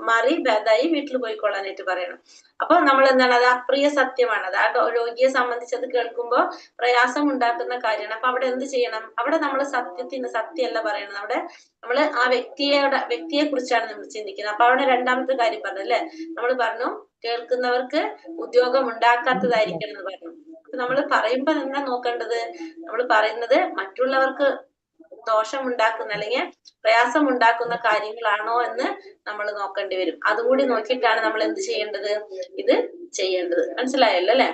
മാറി ഭേദായി, വീട്ടിൽ പോയിക്കൊള്ളാനായിട്ട് പറയണം. അപ്പൊ നമ്മൾ എന്താണ്, അത് അപ്രിയ സത്യമാണ്. അത് ആ രോഗിയെ സംബന്ധിച്ച് അത് കേൾക്കുമ്പോൾ പ്രയാസം ഉണ്ടാക്കുന്ന കാര്യമാണ്. അപ്പൊ അവിടെ എന്ത് ചെയ്യണം? അവിടെ നമ്മൾ സത്യമല്ല പറയണത്. അവിടെ നമ്മൾ ആ വ്യക്തിയെ കുറിച്ചാണ് നമ്മൾ ചിന്തിക്കുന്നത്. അപ്പൊ അവിടെ രണ്ടാമത്തെ കാര്യം പറഞ്ഞു അല്ലെ? നമ്മൾ പറഞ്ഞു കേൾക്കുന്നവർക്ക് ഉദ്യോഗം ഉണ്ടാക്കാത്തതായിരിക്കണം എന്ന് പറഞ്ഞു. അപ്പൊ നമ്മൾ പറയുമ്പോ എന്താ നോക്കേണ്ടത്? നമ്മൾ പറയുന്നത് മറ്റുള്ളവർക്ക് ദോഷം ഉണ്ടാക്കുന്ന അല്ലെങ്കിൽ പ്രയാസം ഉണ്ടാക്കുന്ന കാര്യങ്ങളാണോ എന്ന് നമ്മൾ നോക്കേണ്ടി വരും. അതും കൂടി നോക്കിയിട്ടാണ് നമ്മൾ എന്ത് ചെയ്യേണ്ടത്? ഇത് ചെയ്യേണ്ടത്. മനസ്സിലായല്ലോ അല്ലെ?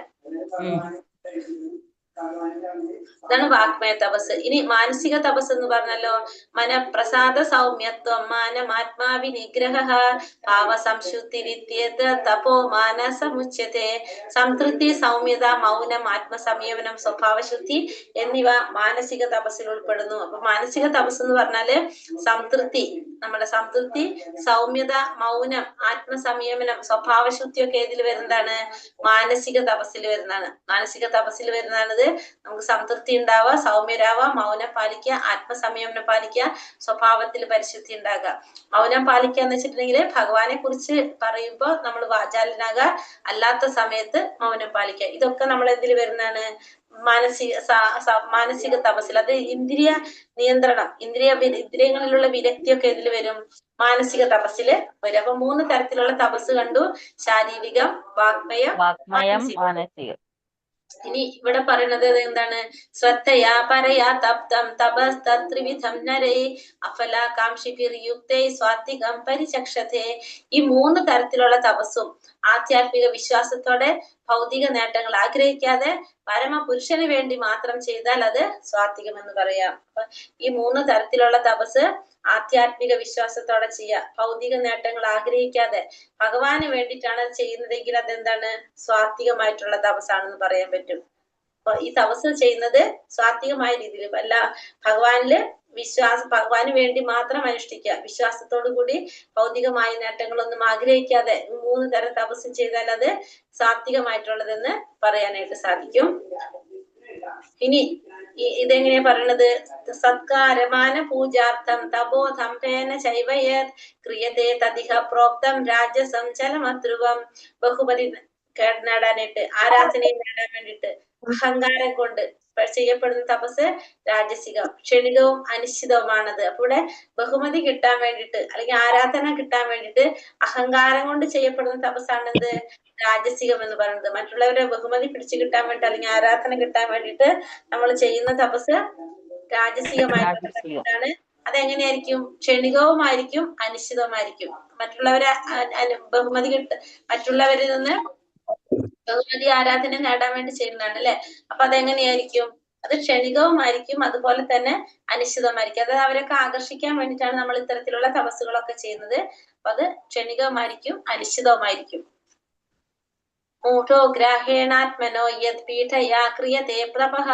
ഇതാണ് വാഗ്മയ തപസ്. ഇനി മാനസിക തപസ് എന്ന് പറഞ്ഞല്ലോ, മനഃപ്രസാദ സൗമ്യത്വം, മാനമാത്മാവി നിഗ്രഹ, ഭാവ സംശുദ്ധിരിത്യേത് തപോ മാനസമുച്യത്തെ. സംതൃപ്തി, സൗമ്യത, മൗനം, ആത്മസംയമനം, സ്വഭാവശുദ്ധി എന്നിവ മാനസിക തപസ്സിൽ ഉൾപ്പെടുന്നു. അപ്പൊ മാനസിക തപസ് എന്ന് പറഞ്ഞാല് സംതൃപ്തി, നമ്മുടെ സംതൃപ്തി, സൗമ്യത, മൗനം, ആത്മസംയമനം, സ്വഭാവശുദ്ധി ഒക്കെ ഏതിൽ വരുന്നതാണ്? മാനസിക തപസ്സിൽ വരുന്നതാണ്. മാനസിക തപസ്സിൽ വരുന്നതാണിത്. നമുക്ക് സംതൃപ്തി ഉണ്ടാവുക, സൗമ്യരാവുക, മൗനം പാലിക്കുക, ആത്മസംയമനം പാലിക്കുക, സ്വഭാവത്തിൽ പരിശുദ്ധി ഉണ്ടാകുക. മൗനം പാലിക്കുക എന്ന് വെച്ചിട്ടുണ്ടെങ്കിൽ ഭഗവാനെ കുറിച്ച് പറയുമ്പോൾ നമ്മൾ വാചാലനാകുക, അല്ലാത്ത സമയത്ത് മൗനം പാലിക്കുക. ഇതൊക്കെ നമ്മൾ എന്തിൽ വരുന്നതാണ്? മാനസിക തപസ്സിൽ. അത് ഇന്ദ്രിയ നിയന്ത്രണം, ഇന്ദ്രിയങ്ങളിലുള്ള വിരക്തിയൊക്കെ ഇതിൽ വരും? മാനസിക തപസ്സില് വരും. അപ്പൊ 3 തരത്തിലുള്ള തപസ് കണ്ടു: ശാരീരികം, വാഗ്മയം, മാനസികം. ഇനി ഇവിടെ പറയുന്നത് എന്താണ്? ശ്രദ്ധയാ പരയാ തപ്തം തപസ്ത്രിവിധം നരേ അഫലാകാംക്ഷിഭിർയുക്തൈ സ്വാത്വികം പരിചക്ഷതേ. ഈ 3 തരത്തിലുള്ള തപസ്സും ആധ്യാത്മിക വിശ്വാസത്തോടെ ഭൗതിക നേട്ടങ്ങൾ ആഗ്രഹിക്കാതെ പരമപുരുഷന് വേണ്ടി മാത്രം ചെയ്താൽ അത് സ്വാത്വികം എന്ന് പറയാം. അപ്പൊ ഈ 3 തരത്തിലുള്ള തപസ് ആധ്യാത്മിക വിശ്വാസത്തോടെ ചെയ്യുക, ഭൗതിക നേട്ടങ്ങൾ ആഗ്രഹിക്കാതെ ഭഗവാന് വേണ്ടിയിട്ടാണ് അത് ചെയ്യുന്നതെങ്കിൽ അതെന്താണ്? സ്വാത്വികമായിട്ടുള്ള തപസ്സാണെന്ന് പറയാൻ പറ്റും. അപ്പൊ ഈ തപസ് ചെയ്യുന്നത് സ്വാത്വികമായ രീതിയിൽ അല്ല, ഭഗവാന് വേണ്ടി മാത്രം അനുഷ്ഠിക്കുക, വിശ്വാസത്തോടു കൂടി ഭൗതികമായ നേട്ടങ്ങളൊന്നും ആഗ്രഹിക്കാതെ 3 തരം തപസ് ചെയ്താൽ അത് സാത്വികമായിട്ടുള്ളതെന്ന് പറയാനായിട്ട് സാധിക്കും. ഇനി ഇതെങ്ങനെയാ പറയണത്? സത്കാരമാന പൂജാർത്ഥം തപോധംഭേന ചൈവയത് ക്രിയതേ തദിഹ പ്രോക്തം രാജസം ചലമധ്രുവം. ബഹുമതി നേടാനായിട്ട്, ആരാധനയെ നേടാൻ വേണ്ടിയിട്ട് അഹങ്കാരം കൊണ്ട് ചെയ്യപ്പെടുന്ന തപസ് രാജസികം, ക്ഷണികവും അനിശ്ചിതവുമാണത്. അപ്പൊ ഇവിടെ ബഹുമതി കിട്ടാൻ വേണ്ടിയിട്ട് അല്ലെങ്കിൽ ആരാധന കിട്ടാൻ വേണ്ടിയിട്ട് അഹങ്കാരം കൊണ്ട് ചെയ്യപ്പെടുന്ന തപസ്സാണെന്ത്? രാജസികം എന്ന് പറയുന്നത്. മറ്റുള്ളവരെ ബഹുമതി പിടിച്ചു കിട്ടാൻ വേണ്ടി അല്ലെങ്കിൽ ആരാധന കിട്ടാൻ വേണ്ടിയിട്ട് നമ്മൾ ചെയ്യുന്ന തപസ് രാജസികമായിട്ടാണ്. അതെങ്ങനെയായിരിക്കും? ക്ഷണികവുമായിരിക്കും, അനിശ്ചിതവുമായിരിക്കും. മറ്റുള്ളവരെ മറ്റുള്ളവരിൽ നിന്ന് ബഹുമതി, ആരാധന നേടാൻ വേണ്ടി ചെയ്യുന്നതാണ് അല്ലെ? അപ്പൊ അതെങ്ങനെയായിരിക്കും? അത് ക്ഷണികവുമായിരിക്കും, അതുപോലെ തന്നെ അനിശ്ചിതമായിരിക്കും. അതായത് അവരൊക്കെ ആകർഷിക്കാൻ വേണ്ടിയിട്ടാണ് നമ്മൾ ഇത്തരത്തിലുള്ള തപസ്സുകളൊക്കെ ചെയ്യുന്നത്. അപ്പൊ അത് ക്ഷണികവുമായിരിക്കും, അനിശ്ചിതവുമായിരിക്കും. മൂഢോ ഗ്രാഹേണാത്മനോ യത് പീഠയാ ക്രിയതേ പ്രഭഃ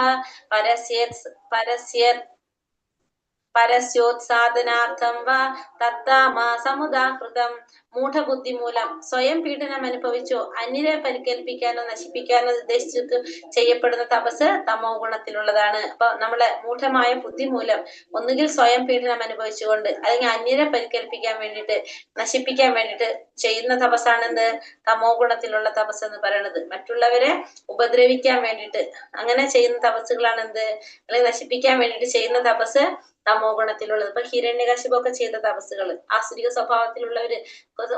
പരസ്യോത്സാദനാർത്ഥം വാ തത്താമാ സമുദാഹൃതം. മൂഢബുദ്ധി മൂലം സ്വയം പീഡനം അനുഭവിച്ചോ അന്യരെ പരിക്കേൽപ്പിക്കാനോ നശിപ്പിക്കാനോ ഉദ്ദേശിച്ചിട്ട് ചെയ്യപ്പെടുന്ന തപസ് തമോ ഗുണത്തിലുള്ളതാണ്. അപ്പൊ നമ്മളെ മൂഢമായ ബുദ്ധി മൂലം ഒന്നുകിൽ സ്വയം പീഡനം അനുഭവിച്ചുകൊണ്ട് അല്ലെങ്കിൽ അന്യരെ പരിക്കേൽപ്പിക്കാൻ വേണ്ടിയിട്ട്, നശിപ്പിക്കാൻ വേണ്ടിയിട്ട് ചെയ്യുന്ന തപസ്സാണെന്ത്? തമോ ഗുണത്തിലുള്ള തപസ് എന്ന് പറയുന്നത്. മറ്റുള്ളവരെ ഉപദ്രവിക്കാൻ വേണ്ടിയിട്ട് അങ്ങനെ ചെയ്യുന്ന തപസ്സുകളാണ് എന്ത്? അല്ലെങ്കിൽ നശിപ്പിക്കാൻ വേണ്ടിയിട്ട് ചെയ്യുന്ന തപസ് തമോ ഗുണത്തിലുള്ളത്. ഇപ്പൊ ഹിരണ്യകശിപൊക്കെ ചെയ്ത തപസ്സുകൾ, ആസുരിക സ്വഭാവത്തിലുള്ളവര്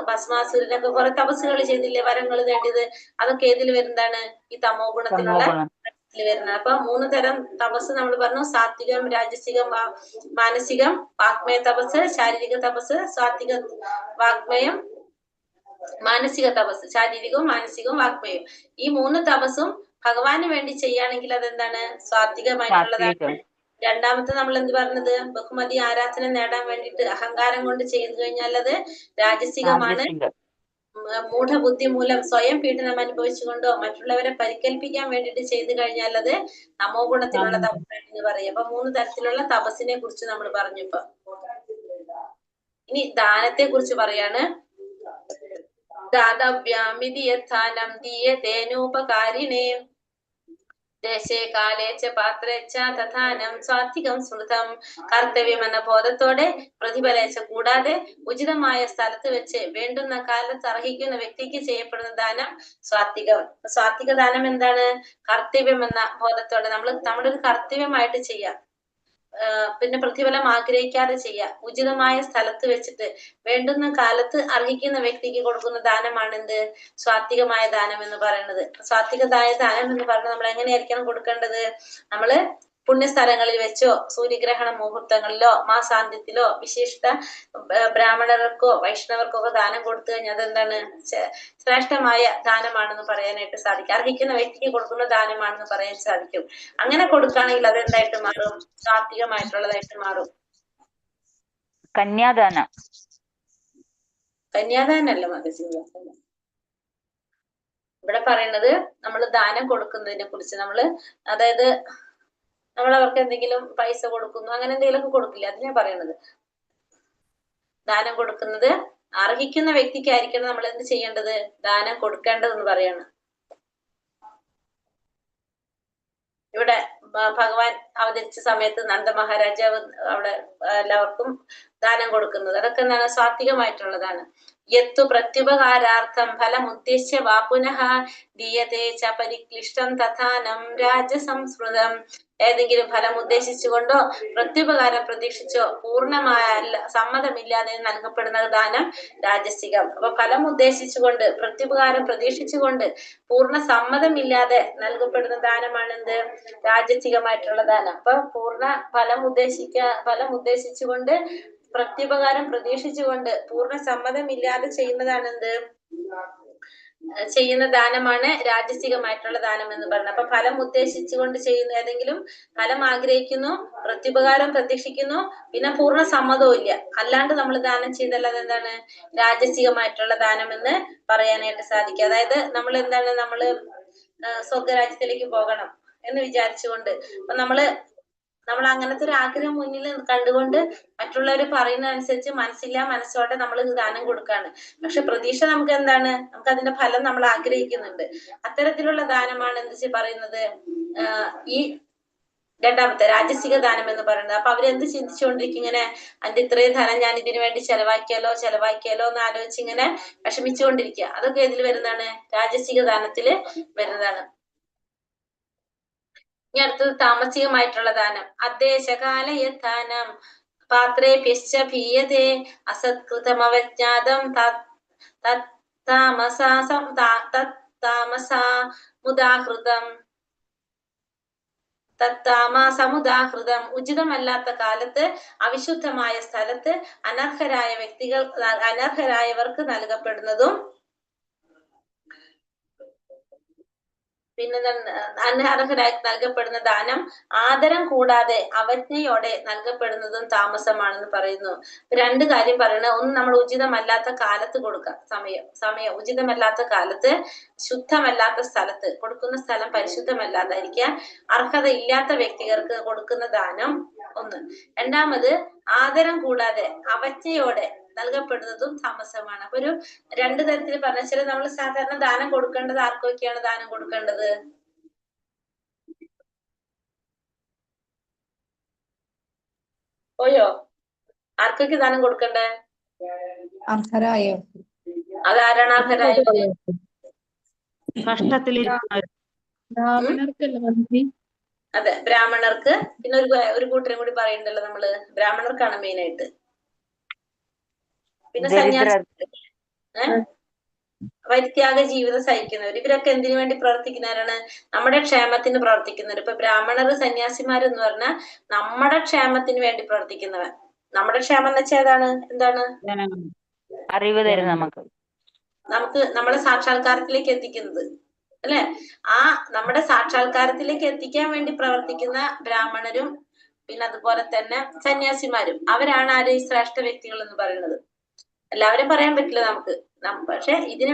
ഭസ്മാസുരനൊക്കെ കുറെ തപസ്സുകൾ ചെയ്തില്ലേ, വരങ്ങൾ നേടിയത്, അതൊക്കെ ഏതിൽ വരുന്നതാണ്? ഈ തമോ ഗുണത്തിലുള്ള വരുന്നത്. അപ്പൊ 3 തരം തപസ് നമ്മൾ പറഞ്ഞു. സാത്വികം, രാജസികം, മാനസികം, വാഗ്മയ തപസ്, ശാരീരിക തപസ്, സാത്വിക വാഗ്മയം, മാനസിക തപസ്, ശാരീരികവും മാനസികവും വാഗ്മയവും. ഈ 3 തപസ്സും ഭഗവാന് വേണ്ടി ചെയ്യുകയാണെങ്കിൽ അതെന്താണ്? സാത്വികമായിട്ടുള്ളതാണ്. രണ്ടാമത്തെ നമ്മൾ എന്ത് പറഞ്ഞത്? ബഹുമതി ആരാധന നേടാൻ വേണ്ടിയിട്ട് അഹങ്കാരം കൊണ്ട് ചെയ്തു കഴിഞ്ഞാൽ അത് രാജസികമാണ്. മൂഢബുദ്ധി മൂലം സ്വയം പീഡനം അനുഭവിച്ചുകൊണ്ടോ മറ്റുള്ളവരെ പരിക്കേൽപ്പിക്കാൻ വേണ്ടിയിട്ട് ചെയ്തു കഴിഞ്ഞാൽ അത് തമോ ഗുണത്തിലുള്ള തപസ് എന്ന് പറയും. അപ്പൊ 3 തരത്തിലുള്ള തപസ്സിനെ കുറിച്ച് നമ്മൾ പറഞ്ഞു. ഇപ്പൊ ഇനി ദാനത്തെ കുറിച്ച് പറയാണ്. ദാതവ്യാമിതി യഥാനം ദീയതേനോപകാരിണേ ദേശേ കാലേ ച പാത്രേ ച തഥാനം സ്വാത്വികം സ്മൃതം. കർത്തവ്യം എന്ന ബോധത്തോടെ പ്രതിഫലേച്ച കൂടാതെ ഉചിതമായ സ്ഥലത്ത് വെച്ച് വേണ്ടുന്ന കാലത്ത് അർഹിക്കുന്ന വ്യക്തിക്ക് ചെയ്യപ്പെടുന്ന ദാനം സ്വാത്വികം. സ്വാത്വിക ദാനം എന്താണ്? കർത്തവ്യം എന്ന ബോധത്തോടെ നമ്മുടെ ഒരു കർത്തവ്യമായിട്ട് ചെയ്യാം, പിന്നെ പ്രതിഫലം ആഗ്രഹിക്കാതെ ചെയ്യാം, ഉചിതമായ സ്ഥലത്ത് വെച്ചിട്ട് വേണ്ടുന്ന കാലത്ത് അർഹിക്കുന്ന വ്യക്തിക്ക് കൊടുക്കുന്ന ദാനമാണ് എന്ത്? സ്വാത്വികമായ ദാനം എന്ന് പറയുന്നത്. സ്വാത്വികമായ ദാനം എന്ന് പറയുന്നത് നമ്മൾ എങ്ങനെയായിരിക്കണം കൊടുക്കേണ്ടത്? നമ്മള് പുണ്യസ്ഥലങ്ങളിൽ വെച്ചോ, സൂര്യഗ്രഹണ മുഹൂർത്തങ്ങളിലോ, മാസാന്ത്യത്തിലോ, വിശിഷ്ട ബ്രാഹ്മണർക്കോ വൈഷ്ണവർക്കോ ഒക്കെ ദാനം കൊടുത്തു കഴിഞ്ഞാൽ അതെന്താണ്? ശ്രേഷ്ഠമായ ദാനമാണെന്ന് പറയാനായിട്ട് സാധിക്കും. അർഹിക്കുന്ന വ്യക്തിക്ക് കൊടുക്കുന്ന ദാനമാണെന്ന് പറയാൻ സാധിക്കും. അങ്ങനെ കൊടുക്കുകയാണെങ്കിൽ അതെന്തായിട്ട് മാറും? സാത്വികമായിട്ടുള്ളതായിട്ട് മാറും. കന്യാദാനം. കന്യാദാനല്ല മകജി, ഇവിടെ പറയുന്നത് നമ്മൾ ദാനം കൊടുക്കുന്നതിനെ കുറിച്ച്. അതായത് നമ്മൾ അവർക്ക് എന്തെങ്കിലും പൈസ കൊടുക്കുന്നു, അങ്ങനെ എന്തെങ്കിലുമൊക്കെ കൊടുക്കില്ല, അതിനാ പറയുന്നത്. ദാനം കൊടുക്കുന്നത് അർഹിക്കുന്ന വ്യക്തിക്കായിരിക്കണം നമ്മൾ എന്ത് ചെയ്യേണ്ടത്? ദാനം കൊടുക്കേണ്ടതെന്ന് പറയാണ്. ഇവിടെ ഭഗവാൻ അവതരിച്ച സമയത്ത് നന്ദ മഹാരാജാവ് അവിടെ എല്ലാവർക്കും ദാനം കൊടുക്കുന്നത്, അതൊക്കെ എന്താണ്? സാത്വികമായിട്ടുള്ളതാണ്. യത്തു പ്രത്യുപകാരാർത്ഥം ഫലമുദ്ദേശ്യ വാ പുനഃ ദീയതേ ച പരിക്ലിഷ്ടം തഥാനം രാജസംസ്മൃതം. ഏതെങ്കിലും ഫലം ഉദ്ദേശിച്ചുകൊണ്ടോ പ്രത്യുപകാരം പ്രതീക്ഷിച്ചോ പൂർണ്ണമായ സമ്മതമില്ലാതെ നൽകപ്പെടുന്ന ദാനം രാജസികം. അപ്പൊ ഫലം ഉദ്ദേശിച്ചുകൊണ്ട്, പ്രത്യുപകാരം പ്രതീക്ഷിച്ചുകൊണ്ട് പൂർണ്ണ സമ്മതമില്ലാതെ നൽകപ്പെടുന്ന ദാനമാണ് എന്ത്? രാജസികമായിട്ടുള്ള ദാനം. അപ്പൊ പൂർണ്ണ ഫലം ഉദ്ദേശിച്ചുകൊണ്ട്, പ്രത്യുപകാരം പ്രതീക്ഷിച്ചുകൊണ്ട്, പൂർണ്ണ സമ്മതമില്ലാതെ ചെയ്യുന്നതാണ് എന്ത്? ചെയ്യുന്ന ദാനമാണ് രാജസികമായിട്ടുള്ള ദാനം എന്ന് പറയുന്നത്. അപ്പൊ ഫലം ഉദ്ദേശിച്ചുകൊണ്ട് ചെയ്യുന്ന, ഏതെങ്കിലും ഫലം ആഗ്രഹിക്കുന്നു, പ്രത്യുപകാരം പ്രതീക്ഷിക്കുന്നു, പിന്നെ പൂർണ്ണ സമ്മതവും ഇല്ല, അല്ലാണ്ട് നമ്മൾ ദാനം ചെയ്താൽ അതെന്താണ്? രാജസികമായിട്ടുള്ള ദാനം എന്ന് പറയാനായിട്ട് സാധിക്കും. അതായത് നമ്മൾ സ്വർഗരാജ്യത്തിലേക്ക് പോകണം എന്ന് വിചാരിച്ചുകൊണ്ട്, അപ്പൊ നമ്മൾ അങ്ങനത്തെ ഒരു ആഗ്രഹം മുന്നിൽ കണ്ടുകൊണ്ട് മറ്റുള്ളവർ പറയുന്ന അനുസരിച്ച് മനസ്സോടെ നമ്മൾ ദാനം കൊടുക്കാണ്. പക്ഷെ പ്രതീക്ഷ നമുക്ക് എന്താണ്? നമുക്ക് അതിന്റെ ഫലം നമ്മൾ ആഗ്രഹിക്കുന്നുണ്ട്. അത്തരത്തിലുള്ള ദാനമാണ് എന്ത് പറയുന്നത്? ഈ രണ്ടാമത്തെ രാജസിക ദാനം എന്ന് പറയുന്നത്. അപ്പൊ അവരെന്ത് ചിന്തിച്ചുകൊണ്ടിരിക്കും? ഇങ്ങനെ അതിന്റെ ഇത്രയും ധനം ഞാൻ ഇതിനു വേണ്ടി ചെലവാക്കിയാലോ എന്ന് ആലോചിച്ച് ഇങ്ങനെ വിഷമിച്ചുകൊണ്ടിരിക്കുക. അതൊക്കെ ഇതിൽ വരുന്നതാണ്? രാജസിക ദാനത്തില് വരുന്നതാണ്. ഇനി അടുത്തത് താമസികമായിട്ടുള്ള ദാനം. അദ്ദേശകാലയദാനം പാത്രേഭ്യശ്ച ഭീയതേ അസത്കൃതമവജ്ഞാതം തത്താമസമുദാഹൃതം. ഉചിതമല്ലാത്ത കാലത്ത്, അവിശുദ്ധമായ സ്ഥലത്ത്, അനർഹരായവർക്ക് നൽകപ്പെടുന്നതും, പിന്നെ അനർഹരായി നൽകപ്പെടുന്ന ദാനം ആദരം കൂടാതെ അവജ്ഞയോടെ നൽകപ്പെടുന്നതും താമസമാണെന്ന് പറയുന്നു. 2 കാര്യം പറയണ. ഒന്ന്, നമ്മൾ ഉചിതമല്ലാത്ത കാലത്ത് കൊടുക്കുക. സമയം ഉചിതമല്ലാത്ത കാലത്ത്, ശുദ്ധമല്ലാത്ത സ്ഥലത്ത് കൊടുക്കുന്ന സ്ഥലം പരിശുദ്ധമല്ലാതായിരിക്കുക. അർഹത ഇല്ലാത്ത വ്യക്തികൾക്ക് കൊടുക്കുന്ന ദാനം ഒന്ന്. രണ്ടാമത്, ആദരം കൂടാതെ അവജ്ഞയോടെ നൽകപ്പെടുന്നതും താമസമാണ്. അപ്പൊ ഒരു 2 തരത്തിൽ പറഞ്ഞാൽ, നമ്മൾ സാധാരണ ദാനം കൊടുക്കേണ്ടത് ആർക്കൊക്കെയാണ് ദാനം കൊടുക്കേണ്ടത്? പോയോ? ആർക്കൊക്കെ ദാനം കൊടുക്കണ്ടേ? അർഹരായോ? അതാരാണ് അർഹരായവര്? കഷ്ടത്തിലിരിക്കുന്നവർ. അതെ, ബ്രാഹ്മണർക്ക്. പിന്നെ ഒരു കൂട്ടരും കൂടി പറയുന്നുണ്ടല്ലോ നമ്മള്, ബ്രാഹ്മണർക്കാണ് മെയിൻ ആയിട്ട്. പിന്നെ സന്യാസി, പരിത്യാഗ ജീവിതം സഹിക്കുന്നവർ, ഇവരൊക്കെ എന്തിനു വേണ്ടി പ്രവർത്തിക്കുന്നവരാണ്? നമ്മുടെ ക്ഷേമത്തിന് പ്രവർത്തിക്കുന്നവർ. ഇപ്പൊ ബ്രാഹ്മണർ, സന്യാസിമാരെന്ന് പറഞ്ഞാൽ നമ്മുടെ ക്ഷേമത്തിന് വേണ്ടി പ്രവർത്തിക്കുന്നവർ. നമ്മുടെ ക്ഷേമം എന്ന് വെച്ചാൽ ഏതാണ്? എന്താണ്? അറിവ് തരും നമുക്ക് നമ്മളെ സാക്ഷാത്കാരത്തിലേക്ക് എത്തിക്കുന്നത് അല്ലെ? ആ നമ്മുടെ സാക്ഷാത്കാരത്തിലേക്ക് എത്തിക്കാൻ വേണ്ടി പ്രവർത്തിക്കുന്ന ബ്രാഹ്മണരും പിന്നെ അതുപോലെ തന്നെ സന്യാസിമാരും, അവരാണ് ആര്? ശ്രേഷ്ഠ വ്യക്തികൾ എന്ന് പറയുന്നത്. എല്ലാവരും പറയാൻ പറ്റില്ല നമുക്ക്, പക്ഷെ ഇതിന്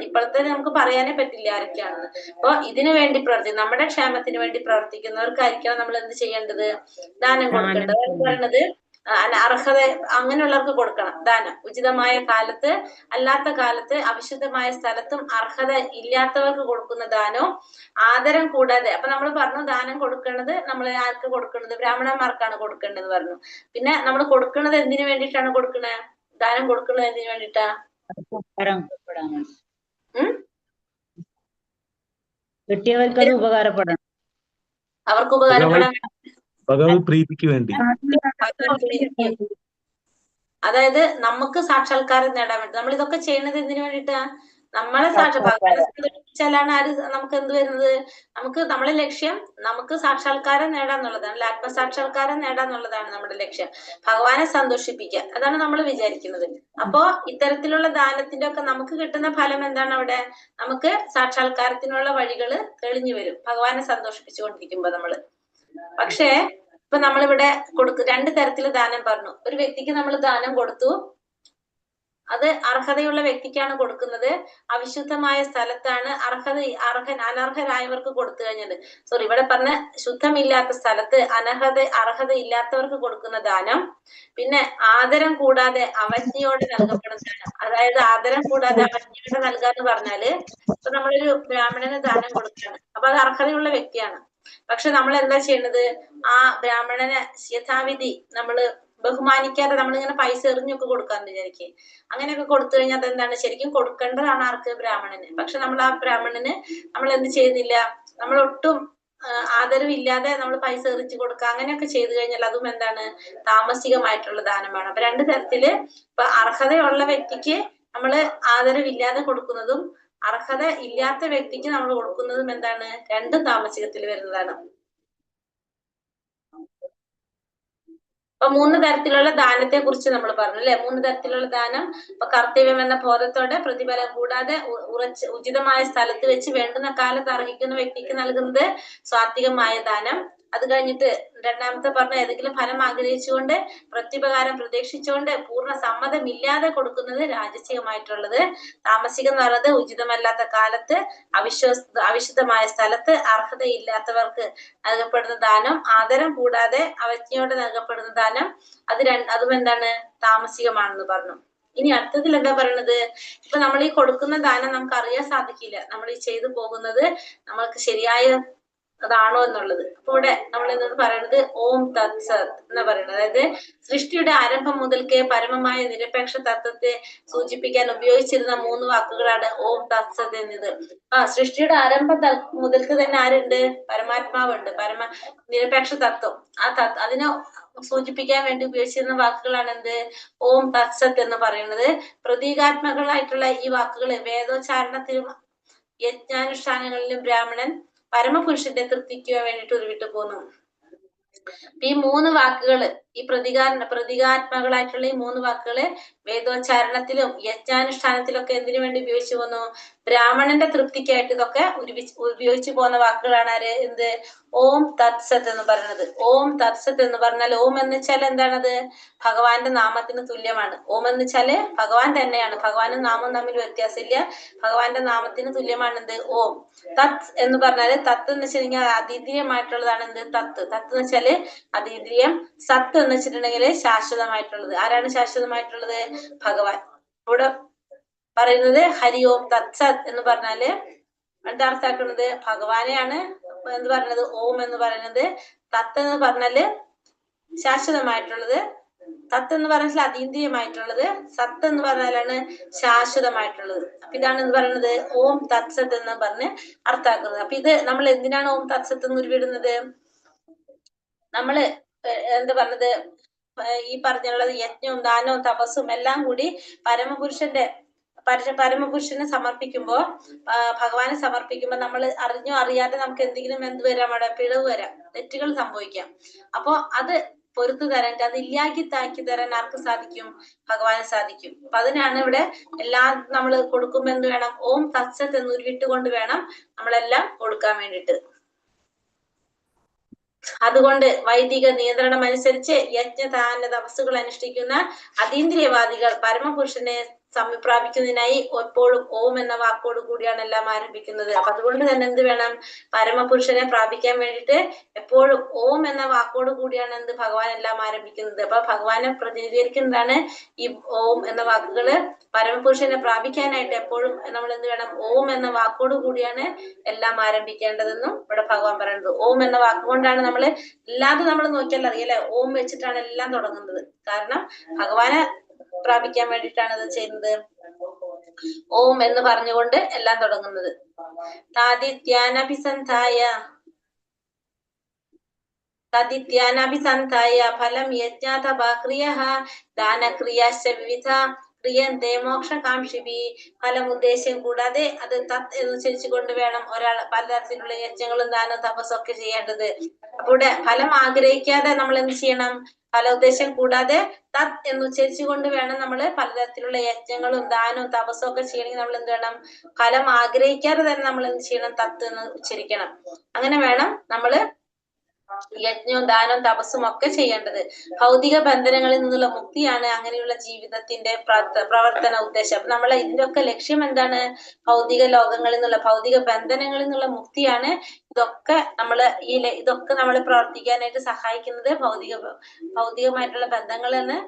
ഇപ്പോഴത്തെ നമുക്ക് പറയാനേ പറ്റില്ല ആരൊക്കെയാണെന്ന്. അപ്പൊ ഇതിനു വേണ്ടി നമ്മുടെ ക്ഷേമത്തിന് വേണ്ടി പ്രവർത്തിക്കുന്നവർക്കായിരിക്കണം നമ്മൾ എന്ത് ചെയ്യേണ്ടത്? ദാനം കൊടുക്കേണ്ടത്. എന്ന് പറയുന്നത് അർഹത അങ്ങനെയുള്ളവർക്ക് കൊടുക്കണം ദാനം. ഉചിതമായ കാലത്ത്, അല്ലാത്ത കാലത്ത്, അവിശുദ്ധമായ സ്ഥലത്തും അർഹത ഇല്ലാത്തവർക്ക് കൊടുക്കുന്ന ദാനവും ആദരം കൂടാതെ. അപ്പൊ നമ്മൾ പറഞ്ഞു ദാനം കൊടുക്കേണ്ടത് നമ്മൾ ആർക്ക് കൊടുക്കേണ്ടത്? ബ്രാഹ്മണന്മാർക്കാണ് കൊടുക്കേണ്ടത് പറഞ്ഞു. പിന്നെ നമ്മൾ കൊടുക്കുന്നത് എന്തിനു വേണ്ടിയിട്ടാണ് കൊടുക്കുന്നത്? ദാനം കൊടുക്കുന്നത് എന്തിനു വേണ്ടിയിട്ടാ? കിട്ടിയവർക്ക് അത് ഉപകാരപ്പെടണം, അവർക്ക് ഉപകാരപ്പെടാൻ, ഭഗവത് പ്രീതിക്ക് വേണ്ടി. അതായത് നമുക്ക് സാക്ഷാത്കാരം നേടാൻ വേണ്ടി. നമ്മൾ ഇതൊക്കെ ചെയ്യുന്നത് എന്തിനു വേണ്ടിയിട്ടാ? നമ്മളെ സന്തോഷിപ്പിച്ചാലാണ് ആര് നമുക്ക് എന്ത് വരുന്നത്? നമ്മളെ ലക്ഷ്യം നമുക്ക് സാക്ഷാത്കാരം നേടാന്നുള്ളതാണ്, ആത്മസാക്ഷാത്കാരം നേടാന്നുള്ളതാണ് നമ്മുടെ ലക്ഷ്യം. ഭഗവാനെ സന്തോഷിപ്പിക്കുക, അതാണ് നമ്മൾ വിചാരിക്കുന്നത്. അപ്പോ ഇത്തരത്തിലുള്ള ദാനത്തിന്റെ ഒക്കെ നമുക്ക് കിട്ടുന്ന ഫലം എന്താണ്? അവിടെ നമുക്ക് സാക്ഷാത്കാരത്തിനുള്ള വഴികള് തെളിഞ്ഞു വരും, ഭഗവാനെ സന്തോഷിപ്പിച്ചുകൊണ്ടിരിക്കുമ്പോ നമ്മള്. പക്ഷേ ഇപ്പൊ നമ്മളിവിടെ രണ്ട് തരത്തില് ദാനം പറഞ്ഞു. ഒരു വ്യക്തിക്ക് നമ്മൾ ദാനം കൊടുത്തു, അത് അർഹതയുള്ള വ്യക്തിക്കാണ് കൊടുക്കുന്നത്. അവിശുദ്ധമായ സ്ഥലത്താണ് അനർഹരായവർക്ക് കൊടുത്തു കഴിഞ്ഞത്. ഇവിടെ പറഞ്ഞ ശുദ്ധമില്ലാത്ത സ്ഥലത്ത് അർഹത ഇല്ലാത്തവർക്ക് കൊടുക്കുന്ന ദാനം. പിന്നെ ആദരം കൂടാതെ അവജ്ഞയോടെ നൽകപ്പെടുന്ന ദാനം. അതായത് ആദരം കൂടാതെ അവജ്ഞയോടെ നൽകാന്ന് പറഞ്ഞാല്, ഇപ്പൊ നമ്മളൊരു ബ്രാഹ്മണന് ദാനം കൊടുക്കുകയാണ്, അപ്പൊ അത് അർഹതയുള്ള വ്യക്തിയാണ്. പക്ഷെ നമ്മൾ എന്താ ചെയ്യുന്നത്? ആ ബ്രാഹ്മണനെ യഥാവിധി നമ്മള് ബഹുമാനിക്കാതെ നമ്മളിങ്ങനെ പൈസ എറിഞ്ഞൊക്കെ കൊടുക്കാന്ന് വിചാരിക്കും. അങ്ങനെയൊക്കെ കൊടുത്തു കഴിഞ്ഞാൽ അതെന്താണ്? ശരിക്കും കൊടുക്കേണ്ടതാണ് ആർക്ക്? ബ്രാഹ്മണന്. പക്ഷെ നമ്മൾ ആ ബ്രാഹ്മണന് നമ്മൾ എന്ത് ചെയ്യുന്നില്ല? നമ്മൾ ഒട്ടും ആദരവില്ലാതെ നമ്മൾ പൈസ എറിച്ചു കൊടുക്കുക, അങ്ങനെയൊക്കെ ചെയ്തു കഴിഞ്ഞാൽ അതും എന്താണ്? താമസികമായിട്ടുള്ള ദാനമാണ്. അപ്പൊ രണ്ട് തരത്തില്, ഇപ്പൊ അർഹതയുള്ള വ്യക്തിക്ക് നമ്മള് ആദരവില്ലാതെ കൊടുക്കുന്നതും അർഹത ഇല്ലാത്ത വ്യക്തിക്ക് നമ്മൾ കൊടുക്കുന്നതും എന്താണ്? രണ്ടും താമസികത്തിൽ വരുന്നതാണ്. അപ്പൊ 3 തരത്തിലുള്ള ദാനത്തെ കുറിച്ച് നമ്മൾ പറഞ്ഞു അല്ലെ? 3 തരത്തിലുള്ള ദാനം. ഇപ്പൊ കർത്തവ്യം എന്ന ബോധത്തോടെ പ്രതിഫലം കൂടാതെ ഉചിതമായ സ്ഥലത്ത് വെച്ച് വേണ്ടുന്ന കാലത്ത് അർഹിക്കുന്ന വ്യക്തിക്ക് നൽകുന്നത് സാത്വികമായ ദാനം. അത് കഴിഞ്ഞിട്ട് രണ്ടാമത്തെ പറഞ്ഞ ഏതെങ്കിലും ഫലം ആഗ്രഹിച്ചുകൊണ്ട്, പ്രത്യുപകാരം പ്രതീക്ഷിച്ചുകൊണ്ട്, പൂർണ്ണ സമ്മതമില്ലാതെ കൊടുക്കുന്നത് രാജസികമായിട്ടുള്ളത്. താമസികം എന്ന് പറയുന്നത് ഉചിതമല്ലാത്ത കാലത്ത്, അവിശുദ്ധമായ സ്ഥലത്ത്, അർഹതയില്ലാത്തവർക്ക് നൽകപ്പെടുന്ന ദാനം. ആദരം കൂടാതെ അവജ്ഞയോടെ നൽകപ്പെടുന്ന ദാനം, അതും എന്താണ്? താമസികമാണെന്ന് പറഞ്ഞു. ഇനി അടുത്തതിൽ എന്താ പറയുന്നത്? ഇപ്പൊ നമ്മൾ ഈ കൊടുക്കുന്ന ദാനം നമുക്ക് അറിയാൻ സാധിക്കില്ല, നമ്മൾ ഈ ചെയ്തു പോകുന്നത് നമ്മൾക്ക് ശരിയായ അതാണോ എന്നുള്ളത്. അപ്പൊ ഇവിടെ നമ്മൾ എന്നോട് പറയുന്നത് ഓം തത് സത് എന്ന് പറയുന്നത്, അതായത് സൃഷ്ടിയുടെ ആരംഭം മുതൽക്കേ പരമമായ നിരപേക്ഷ തത്വത്തെ സൂചിപ്പിക്കാൻ ഉപയോഗിച്ചിരുന്ന 3 വാക്കുകളാണ് ഓം തത് സത് എന്നത്. സൃഷ്ടിയുടെ ആരംഭം മുതൽക്ക് തന്നെ ആരുണ്ട്? പരമാത്മാവുണ്ട്, നിരപേക്ഷ തത്വം. അതിനെ സൂചിപ്പിക്കാൻ വേണ്ടി ഉപയോഗിച്ചിരുന്ന വാക്കുകളാണ് എന്ത്? ഓം തത് സത് എന്ന് പറയുന്നത്. പ്രതീകാത്മകളായിട്ടുള്ള ഈ വാക്കുകള് വേദോച്ചാരണത്തിലും യജ്ഞാനുഷ്ഠാനങ്ങളിലും ബ്രാഹ്മണൻ പരമപുരുഷന്റെ തൃപ്തിക്ക് വേണ്ടിയിട്ട് ഉരുവിട്ടു പോന്നു. ഈ 3 വാക്കുകള്, ഈ പ്രതീകാത്മകളായിട്ടുള്ള ഈ 3 വാക്കുകള് വേദോച്ചാരണത്തിലും യജ്ഞാനുഷ്ഠാനത്തിലൊക്കെ എന്തിനു വേണ്ടി ഉപയോഗിച്ചു പോന്നു? ബ്രാഹ്മണന്റെ തൃപ്തിക്കായിട്ട് ഇതൊക്കെ ഉപയോഗിച്ചു പോകുന്ന വാക്കുകളാണ് ആര്? എന്ത്? ഓം തത് സത് എന്ന് പറയുന്നത്. ഓം തത് സത് എന്ന് പറഞ്ഞാൽ, ഓം എന്ന് വെച്ചാൽ എന്താണത്? ഭഗവാന്റെ നാമത്തിന് തുല്യമാണ്. ഓം എന്ന് വെച്ചാല് ഭഗവാൻ തന്നെയാണ്, ഭഗവാനും നാമവും തമ്മിൽ വ്യത്യാസമില്ല, ഭഗവാന്റെ നാമത്തിന് തുല്യമാണ് എന്ത്? ഓം. തത് എന്ന് പറഞ്ഞാല്, തത്ത് എന്ന് വെച്ചിട്ടുണ്ടെങ്കിൽ അതീന്ദ്രിയമായിട്ടുള്ളതാണ് എന്ത്? തത്ത്. തത്ത് എന്ന് വെച്ചാല് അതീന്ദ്രിയം. സത്ത് എന്ന് വെച്ചിട്ടുണ്ടെങ്കിൽ ശാശ്വതമായിട്ടുള്ളത്. ആരാണ് ശാശ്വതമായിട്ടുള്ളത്? ഭഗവാൻ. ഇവിടെ പറയുന്നത് ഹരി ഓം തത് സത് എന്ന് പറഞ്ഞാല് എന്താ അർത്ഥാക്കുന്നത്? ഭഗവാനെയാണ് എന്ത് പറയുന്നത്? ഓം എന്ന് പറയുന്നത്. തത്ത് എന്ന് പറഞ്ഞാല് ശാശ്വതമായിട്ടുള്ളത്, തത്ത് എന്ന് പറഞ്ഞാൽ അതീന്ദ്രിയമായിട്ടുള്ളത്, സത്ത് എന്ന് പറഞ്ഞാലാണ് ശാശ്വതമായിട്ടുള്ളത്. അപ്പൊ ഇതാണ് എന്ത് പറയുന്നത്, ഓം തത്സത്ത് എന്ന് പറഞ്ഞ് അർത്ഥാക്കുന്നത്. അപ്പൊ ഇത് നമ്മൾ എന്തിനാണ് ഓം തത്സത്ത് എന്ന് ഉരുവിടുന്നത്? നമ്മള് എന്താ പറഞ്ഞത്, ഈ പറഞ്ഞുള്ളത് യജ്ഞവും ദാനവും തപസ്സും എല്ലാം കൂടി പരമപുരുഷനെ സമർപ്പിക്കുമ്പോ, ഭഗവാനെ സമർപ്പിക്കുമ്പോ നമ്മൾ അറിഞ്ഞോ അറിയാതെ നമുക്ക് എന്തെങ്കിലും എന്ത് വരാം, അവിടെ പിഴവ് വരാം, തെറ്റുകൾ സംഭവിക്കാം. അപ്പോ അത് പൊരുത്തു തരാൻ, അത് ഇല്ലാക്കി തരാൻ ആർക്ക് സാധിക്കും? ഭഗവാന് സാധിക്കും. അപ്പൊ അതിനാണ് ഇവിടെ എല്ലാം നമ്മൾ കൊടുക്കുമ്പോ എന്ത് വേണം, ഓം തത്സത്ത് എന്ന് ഉരുവിട്ടുകൊണ്ട് വേണം നമ്മളെല്ലാം കൊടുക്കാൻ വേണ്ടിയിട്ട്. അതുകൊണ്ട് വൈദിക നിയന്ത്രണം അനുസരിച്ച് യജ്ഞദാന തപസ്സുകൾ അനുഷ്ഠിക്കുന്ന അതീന്ദ്രിയവാദികൾ പരമപുരുഷനെ സമീപ്രാപിക്കുന്നതിനായി എപ്പോഴും ഓം എന്ന വാക്കോട് കൂടിയാണ് എല്ലാം ആരംഭിക്കുന്നത്. അപ്പൊ അതുകൊണ്ട് തന്നെ എന്ത് വേണം, പരമപുരുഷനെ പ്രാപിക്കാൻ വേണ്ടിയിട്ട് എപ്പോഴും ഓം എന്ന വാക്കോട് കൂടിയാണ് എന്ത് ഭഗവാൻ എല്ലാം ആരംഭിക്കുന്നത്. അപ്പൊ ഭഗവാനെ പ്രതിനിധീകരിക്കുന്നതാണ് ഈ ഓം എന്ന വാക്കുകള്. പരമപുരുഷനെ പ്രാപിക്കാനായിട്ട് എപ്പോഴും നമ്മൾ എന്ത് വേണം, ഓം എന്ന വാക്കോട് കൂടിയാണ് എല്ലാം ആരംഭിക്കേണ്ടതെന്നും ഇവിടെ ഭഗവാൻ പറയുന്നത്. ഓം എന്ന വാക്കുകൊണ്ടാണ് നമ്മള് എല്ലാതും നമ്മൾ നോക്കിയാൽ അറിയല്ലേ, ഓം വെച്ചിട്ടാണ് എല്ലാം തുടങ്ങുന്നത്. കാരണം ഭഗവാനെ പ്രാപിക്കാൻ വേണ്ടിയിട്ടാണ് ഇത് ചെയ്യുന്നത്. ഓം എന്ന് പറഞ്ഞുകൊണ്ട് എല്ലാം തുടങ്ങുന്നത്. തദിത്യാനഭിസന്ധായ ഫലം യജ്ഞാതപക്രിയഃ ദാനക്രിയാശ്ച വിവിധ ക്രിയന്തേ മോക്ഷകാംക്ഷിഭി. ഫലം ഉദ്ദേശ്യം കൂടാതെ അത് തത് എന്നനുസരിച്ച് കൊണ്ട് വേണം ഒരാൾ പലതരത്തിലുള്ള യജ്ഞങ്ങളും ദാനവും തപസ്സും ഒക്കെ ചെയ്യേണ്ടത്. അപ്പൊ ഇവിടെ ഫലം ആഗ്രഹിക്കാതെ നമ്മൾ എന്ത് ചെയ്യണം, ഫലോദ്ദേശം കൂടാതെ തത് എന്നുച്ചരിച്ചു കൊണ്ട് വേണം നമ്മൾ പലതരത്തിലുള്ള യജ്ഞങ്ങളും ദാനവും തപസ്സും ഒക്കെ ചെയ്യണമെങ്കിൽ നമ്മൾ എന്ത് വേണം, ഫലം ആഗ്രഹിക്കാതെ തന്നെ നമ്മൾ എന്ത് ചെയ്യണം, തത്ത് എന്ന് ഉച്ചരിക്കണം. അങ്ങനെ വേണം നമ്മള് യജ്ഞവും ദാനവും തപസ്സും ഒക്കെ ചെയ്യേണ്ടത്. ഭൗതിക ബന്ധനങ്ങളിൽ നിന്നുള്ള മുക്തിയാണ് അങ്ങനെയുള്ള ജീവിതത്തിന്റെ പ്രവർത്തന ഉദ്ദേശം. അപ്പൊ നമ്മളെ ഇതിന്റെ ഒക്കെ ലക്ഷ്യം എന്താണ്, ഭൗതിക ലോകങ്ങളിൽ നിന്നുള്ള ഭൗതിക ബന്ധനങ്ങളിൽ നിന്നുള്ള മുക്തിയാണ്. ഇതൊക്കെ നമ്മൾ പ്രവർത്തിക്കാനായിട്ട് സഹായിക്കുന്നത് ഭൗതികമായിട്ടുള്ള ബന്ധങ്ങളെന്ന്,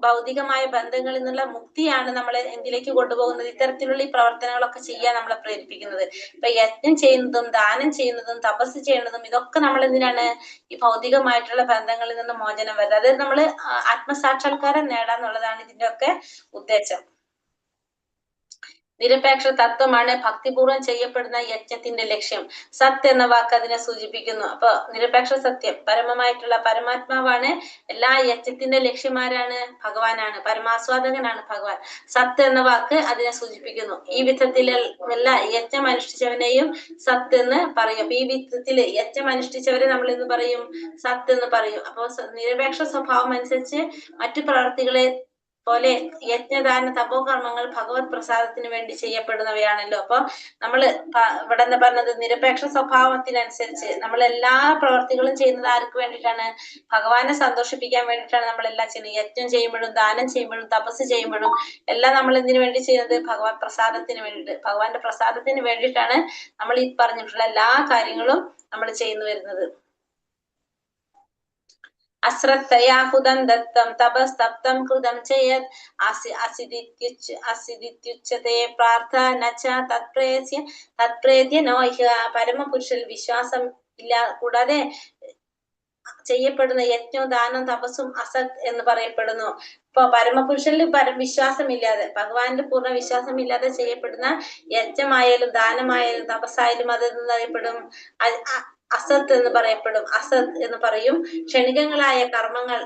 ഭൗതികമായ ബന്ധങ്ങളിൽ നിന്നുള്ള മുക്തിയാണ് നമ്മളെ എന്തിലേക്ക് കൊണ്ടുപോകുന്നത്, ഇത്തരത്തിലുള്ള ഈ പ്രവർത്തനങ്ങളൊക്കെ ചെയ്യാൻ നമ്മളെ പ്രേരിപ്പിക്കുന്നത്. ഇപ്പൊ യജ്ഞം ചെയ്യുന്നതും ദാനം ചെയ്യുന്നതും തപസ് ചെയ്യുന്നതും ഇതൊക്കെ നമ്മൾ എന്തിനാണ്, ഈ ഭൗതികമായിട്ടുള്ള ബന്ധങ്ങളിൽ നിന്ന് മോചനം വരുന്നത്. അതായത് നമ്മള് ആത്മസാക്ഷാത്കാരം നേടാന്നുള്ളതാണ് ഇതിന്റെ ഒക്കെ ഉദ്ദേശം. നിരപേക്ഷ തത്വമാണ് ഭക്തിപൂർവ്വം ചെയ്യപ്പെടുന്ന യജ്ഞത്തിന്റെ ലക്ഷ്യം. സത്ത് എന്ന വാക്ക് അതിനെ സൂചിപ്പിക്കുന്നു. അപ്പൊ നിരപേക്ഷ സത്യം, പരമമായിട്ടുള്ള പരമാത്മാവാണ്. എല്ലാ യജ്ഞത്തിന്റെ ലക്ഷ്യമാരാണ്, ഭഗവാനാണ്, പരമാസ്വാദകനാണ് ഭഗവാൻ. സത്ത് എന്ന വാക്ക് അതിനെ സൂചിപ്പിക്കുന്നു. ഈ വിധത്തിലുള്ള യജ്ഞം അനുഷ്ഠിച്ചവനെയും സത്ത് എന്ന് പറയും. അപ്പൊ ഈ വിധത്തില് യജ്ഞം അനുഷ്ഠിച്ചവരെ നമ്മൾ എന്ന് പറയും, സത്ത് എന്ന് പറയും. അപ്പൊ നിരപേക്ഷ സ്വഭാവം അനുസരിച്ച് മറ്റു പ്രവർത്തികളെ പോലെ യജ്ഞദാന തപോകർമ്മങ്ങൾ ഭഗവത് പ്രസാദത്തിന് വേണ്ടി ചെയ്യപ്പെടുന്നവയാണല്ലോ. അപ്പൊ നമ്മള് ഇവിടെ എന്താ പറഞ്ഞത്, നിരപേക്ഷ സ്വഭാവത്തിനനുസരിച്ച് നമ്മൾ എല്ലാ പ്രവർത്തികളും ചെയ്യുന്നത് ആർക്ക് വേണ്ടിയിട്ടാണ്, ഭഗവാനെ സന്തോഷിപ്പിക്കാൻ വേണ്ടിയിട്ടാണ് നമ്മളെല്ലാം ചെയ്യുന്നത്. യജ്ഞം ചെയ്യുമ്പോഴും ദാനം ചെയ്യുമ്പോഴും തപസ് ചെയ്യുമ്പോഴും എല്ലാം നമ്മൾ എന്തിനു വേണ്ടി ചെയ്യുന്നത്, ഭഗവത് പ്രസാദത്തിന് വേണ്ടിയിട്ട്, ഭഗവാന്റെ പ്രസാദത്തിന് വേണ്ടിയിട്ടാണ് നമ്മൾ ഈ പറഞ്ഞിട്ടുള്ള എല്ലാ കാര്യങ്ങളും നമ്മൾ ചെയ്യുന്നു വരുന്നത്. അശ്രദ്ധയാഹുതം ദത്തം തപസ്തപ്തം കൃതം ചെയ്യത് അസിദിത്യുച്യതേ പ്രാർത്ഥന തത്പ്രേത്യ നോഹ്യ. പരമപുരുഷൽ വിശ്വാസം ഇല്ല കൂടാതെ ചെയ്യപ്പെടുന്ന യജ്ഞവും ദാനം തപസ്സും അസത് എന്ന് പറയപ്പെടുന്നു. ഇപ്പൊ പരമപുരുഷനിൽ വിശ്വാസമില്ലാതെ, ഭഗവാന്റെ പൂർണ്ണ വിശ്വാസമില്ലാതെ ചെയ്യപ്പെടുന്ന യജ്ഞമായാലും ദാനമായാലും തപസ്സായാലും അത് എന്നറിയപ്പെടും, അസത്ത് എന്ന് പറയപ്പെടും. അസത് എന്ന് പറയും. ക്ഷണികങ്ങളായ കർമ്മങ്ങൾ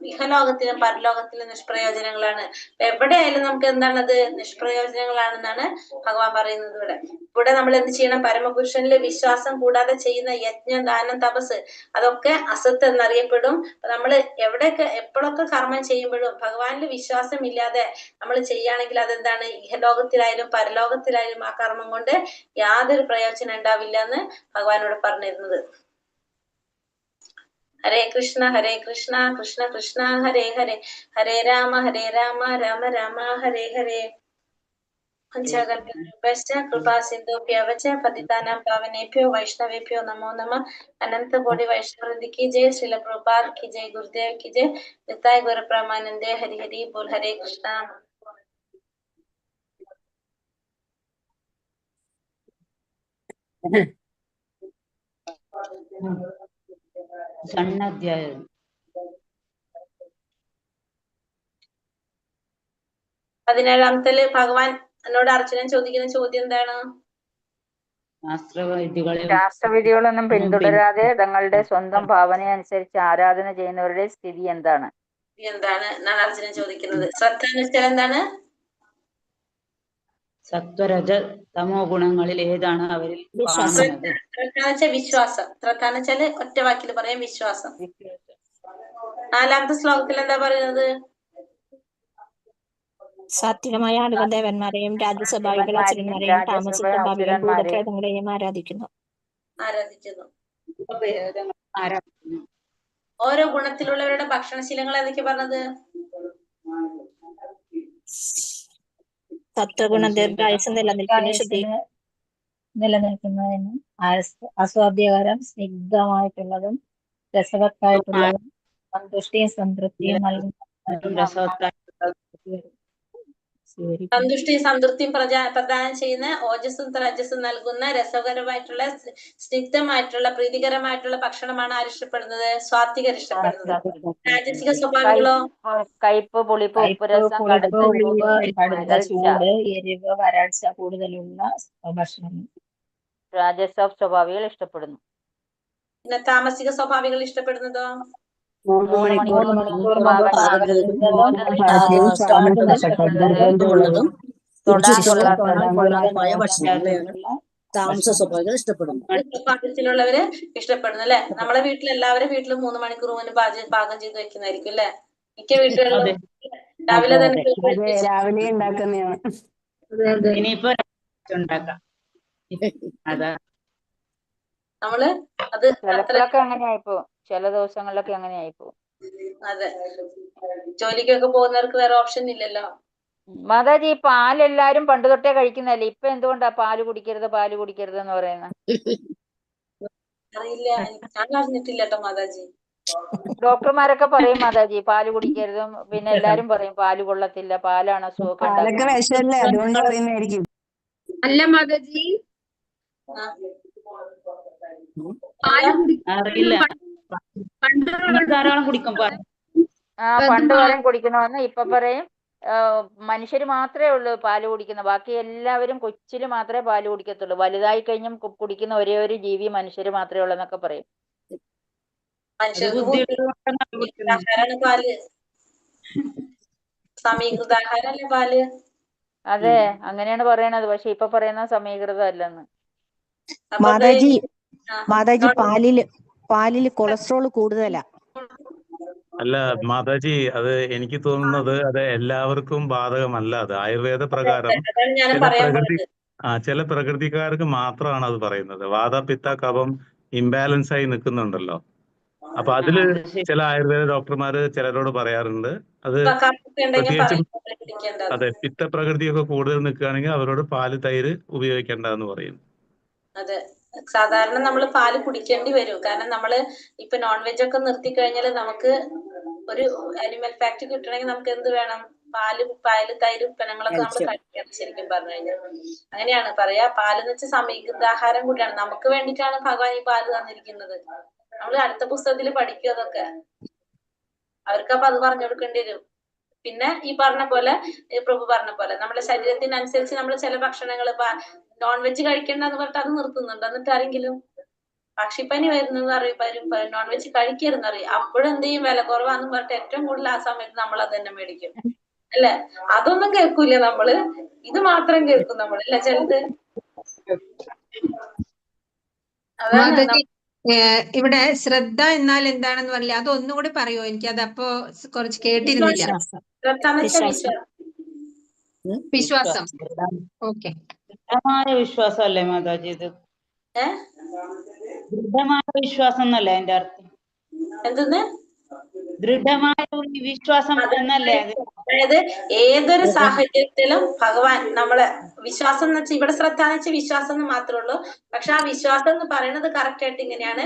ഇഹലോകത്തിലും പരലോകത്തിലും നിഷ്പ്രയോജനങ്ങളാണ്. എവിടെയായാലും നമുക്ക് എന്താണത്, നിഷ്പ്രയോജനങ്ങളാണെന്നാണ് ഭഗവാൻ പറയുന്നത്. ഇവിടെ നമ്മൾ എന്ത് ചെയ്യണം, പരമപുരുഷനിലെ വിശ്വാസം കൂടാതെ ചെയ്യുന്ന യജ്ഞം ദാനം തപസ് അതൊക്കെ അസത്ത് എന്നറിയപ്പെടും. നമ്മൾ എവിടെയൊക്കെ എപ്പോഴൊക്കെ കർമ്മം ചെയ്യുമ്പോഴും ഭഗവാനിൽ വിശ്വാസം ഇല്ലാതെ നമ്മൾ ചെയ്യുകയാണെങ്കിൽ അതെന്താണ്, ഇഹലോകത്തിലായാലും പരലോകത്തിലായാലും ആ കർമ്മം കൊണ്ട് യാതൊരു പ്രയോജനം ഉണ്ടാവില്ല എന്ന് ഭഗവാനോട് പറഞ്ഞിരുന്നത്. ഹരേ കൃഷ്ണ കൃഷ്ണ കൃഷ്ണ ഹരേ ഹരേ, ഹരേ രാമ രാമ രാമ ഹരേ ഹരേ. കൃപാ സിന്ധുഭ്യഃ ച പതിതാനാം പാവനേഭ്യോ വൈഷ്ണവേഭ്യോ നമോ നമഃ. അനന്ത കോടി വൈഷ്ണവൃന്ദ की जय, श्रील प्रभुपाद की जय, गुरुदेव की जय, निताय गौर प्रेमानंदे, हरि हरि बोल. हरे कृष्णा. ಸಣ್ಣ ಅಧ್ಯಾಯ. 17-ാമത്തില് ഭഗവാൻ എന്നോട് അർജുനൻ ചോദിക്കുന്ന ചോദ്യം എന്താണ്? രാഷ്ട്രവിധികളൊന്നും പിന്തുടരാതെ തങ്ങളുടെ സ്വന്തം ഭാവനയനുസരിച്ച് ആരാധന ചെയ്യുന്നവരുടെ സ്ഥിതി എന്താണ് എന്നാണ് അർജുനൻ ചോദിക്കുന്നത്. ശ്രദ്ധ എന്ന് വെച്ചാൽ എന്താണ്? സത്വരജ തമോ ഗുണങ്ങളിൽ ഏതാണ് അവരിൽ കാണുന്നത്? ശ്രദ്ധ വെച്ചാൽ വിശ്വാസം. ശ്രദ്ധ എന്ന് വെച്ചാല് ഒറ്റ വാക്കിൽ പറയാം വിശ്വാസം. 4-ാമത്തെ ശ്ലോകത്തിൽ എന്താ പറയുന്നത്? സാത്വികമായ ആളുകൾ ദേവന്മാരെയും രാജ്യസഭാവികൾ അസുരന്മാരെയും താമസ സ്വഭാവികൾ ഭൂതപ്രേതങ്ങളെയും ആരാധിക്കുന്നു. ഓരോ ഗുണത്തിലുള്ളവരുടെ ഭക്ഷണശീലങ്ങൾ ഏതൊക്കെ പറഞ്ഞത്? സത്വഗുണ ദീർഘായുസ് നിലനിൽക്കുന്നതിന് അസ്വാദ്യകരം സ്നിഗ്ധമായിട്ടുള്ളതും രസവത്തായിട്ടുള്ളതും സന്തുഷ്ടിയും സംതൃപ്തിയും നൽകുന്ന സന്തുഷ്ടിയും സംതൃപ്തിയും പ്രദാനം ചെയ്യുന്ന ഓജസ്സും തേജസ്സും നൽകുന്ന രസകരമായിട്ടുള്ള സ്നിഗ്ധമായിട്ടുള്ള പ്രീതികരമായിട്ടുള്ള ഭക്ഷണമാണ് ആര് ഇഷ്ടപ്പെടുന്നത്? സ്വാത്വികർ ഇഷ്ടപ്പെടുന്നത്. രാജസിക സ്വഭാവികളോ? കയ്പ്, പുളിപ്പ്, ഉപ്പുരസം, ചൂട്, എരിവ്, വരൾച്ച കൂടുതലുള്ള ഭക്ഷണം രാജസ സ്വഭാവികൾ ഇഷ്ടപ്പെടുന്നു. പിന്നെ താമസിക സ്വഭാവികൾ ഇഷ്ടപ്പെടുന്നതോ? 3 മണിക്കൂർ പാചകത്തിലുള്ളവര് ഇഷ്ടപ്പെടുന്നു അല്ലെ. നമ്മളെ വീട്ടിൽ എല്ലാവരും വീട്ടിൽ 3 മണിക്കൂർ മുന്നേ പാകം ചെയ്ത് വെക്കുന്നതായിരിക്കും അല്ലെ. മിക്ക വീട്ടുകളിലും രാവിലെ തന്നെ ഉണ്ടാക്കുന്നതാണ്. ഇനിയിപ്പോ ഉണ്ടാക്കാം. അതാ നമ്മള് അത് ചിലപ്പോഴൊക്കെ അങ്ങനെയായിപ്പോ, ചില ദിവസങ്ങളിലൊക്കെ അങ്ങനെയായിപ്പോ. അതെ, ജോലിക്കൊക്കെ പോകുന്നവർക്ക് വേറെ ഓപ്ഷൻ ഇല്ലല്ലോ. മാതാജി, പാൽ എല്ലാരും പണ്ട് തൊട്ടേ കഴിക്കുന്നതല്ലേ, ഇപ്പൊ എന്തുകൊണ്ടാ പാല് കുടിക്കരുത് എന്ന് പറയുന്നത്? അറിയില്ല, ഞാൻ അറിഞ്ഞിട്ടില്ല കേട്ടോ മാതാജി. ഡോക്ടർമാരൊക്കെ പറയും മാതാജി പാല് കുടിക്കരുതും, പിന്നെ എല്ലാരും പറയും പാല് കൊള്ളത്തില്ല, പാലാണ് അസുഖമൊക്കെ ഉണ്ടാക്കുന്നത്. അല്ല മാതാജി, അറിയില്ല. ധാരാളം കുടിക്കും. പണ്ട് പറയും കുടിക്കണമെന്ന്, ഇപ്പൊ പറയും മനുഷ്യര് മാത്രമേ ഉള്ളൂ പാല് കുടിക്കുന്നത്, ബാക്കി എല്ലാവരും കൊച്ചില് മാത്രമേ പാല് കുടിക്കത്തുള്ളൂ, വലുതായി കഴിഞ്ഞും കുടിക്കുന്ന ഒരേ ഒരു ജീവി മനുഷ്യര് മാത്രമേ ഉള്ളൂ എന്നൊക്കെ പറയും. സമീകൃതാഹാരല്ലേ പാല്? അതെ, അങ്ങനെയാണ് പറയണത്. പക്ഷെ ഇപ്പൊ പറയുന്ന സമീകൃതം അല്ലെന്ന്. മാതാജി, പാലില് കൊളസ്ട്രോൾ കൂടുതലാ. അല്ല മാതാജി, അത് എനിക്ക് തോന്നുന്നത് അത് എല്ലാവർക്കും ബാധകമല്ല. അത് ആയുർവേദ പ്രകാരം ചില പ്രകൃതിക്കാർക്ക് മാത്രമാണ് അത് പറയുന്നത്. വാതപിത്ത കഫം ഇംബാലൻസ് ആയി നിൽക്കുന്നുണ്ടല്ലോ. അപ്പൊ അതില് ചില ആയുർവേദ ഡോക്ടർമാര് ചിലരോട് പറയാറുണ്ട്, അത് പ്രത്യേകിച്ചും അതെ പിത്തപ്രകൃതിയൊക്കെ കൂടുതൽ നിൽക്കുകയാണെങ്കിൽ അവരോട് പാല് തൈര് ഉപയോഗിക്കേണ്ടെന്ന് പറയുന്നു. അതെ, സാധാരണ നമ്മൾ പാല് കുടിക്കേണ്ടി വരും. കാരണം നമ്മള് ഇപ്പൊ നോൺ വെജ് ഒക്കെ നിർത്തി കഴിഞ്ഞാൽ നമുക്ക് ഒരു അനിമൽ ഫാക്ട് കിട്ടണമെങ്കിൽ നമുക്ക് എന്ത് വേണം? പാല്, തൈര് ഉൽപ്പന്നങ്ങളൊക്കെ നമ്മൾ കഴിക്കണം ശരിക്കും പറഞ്ഞു കഴിഞ്ഞാൽ. അങ്ങനെയാണ് പറയാ. പാലെന്ന് വെച്ചാൽ സമീകൃതാഹാരം കൂടിയാണ്. നമുക്ക് വേണ്ടിയിട്ടാണ് ഭഗവാൻ ഈ പാല് തന്നിരിക്കുന്നത്. നമ്മൾ അടുത്ത പുസ്തകത്തിൽ പഠിക്കും അതൊക്കെ. അവർക്കപ്പൊ അത് പറഞ്ഞു കൊടുക്കേണ്ടി വരും. പിന്നെ ഈ പറഞ്ഞ പോലെ, പ്രഭു പറഞ്ഞ പോലെ നമ്മുടെ ശരീരത്തിനനുസരിച്ച് നമ്മൾ ചില ഭക്ഷണങ്ങൾ നോൺ വെജ് കഴിക്കേണ്ടെന്ന് പറഞ്ഞിട്ട് അത് നിർത്തുന്നുണ്ട്. എന്നിട്ട് ആരെങ്കിലും പക്ഷിപ്പനി വരുന്നെന്ന് അറിയും, നോൺ വെജ് കഴിക്കരുതെന്ന് അറിയും, അപ്പോഴെന്ത് ചെയ്യും? വില കുറവാന്ന് പറഞ്ഞിട്ട് ഏറ്റവും കൂടുതൽ ആ സമയത്ത് നമ്മൾ അത് തന്നെ മേടിക്കും അല്ലെ. അതൊന്നും കേൾക്കൂല നമ്മള്, ഇത് മാത്രം കേൾക്കും നമ്മൾ അല്ലെ ചിലത്. മാതാജി, ഇവിടെ ശ്രദ്ധ എന്നാൽ എന്താണെന്ന് പറഞ്ഞില്ല, അതൊന്നും കൂടി പറയുമോ? എനിക്ക് അത് അപ്പോ കുറച്ച് കേട്ടിരുന്നില്ല. വിശ്വാസം. ഓക്കെ, ദൃഢമായ വിശ്വാസം അല്ലേ മാതാജി ഇത്? ദൃഢമായ വിശ്വാസം എന്നല്ലേ അതിന്റെ അർത്ഥം? എന്തെന്ന്? ദൃഢമായ വിശ്വാസം എന്നല്ലേ അത്? അതായത് ഏതൊരു സാഹചര്യത്തിലും ഭഗവാൻ നമ്മളെ വിശ്വാസം എന്ന് വെച്ചാൽ, ഇവിടെ ശ്രദ്ധ എന്ന് വെച്ചാൽ വിശ്വാസം എന്ന് മാത്രമേ ഉള്ളൂ. പക്ഷെ ആ വിശ്വാസം എന്ന് പറയുന്നത് കറക്റ്റ് ആയിട്ട് ഇങ്ങനെയാണ്: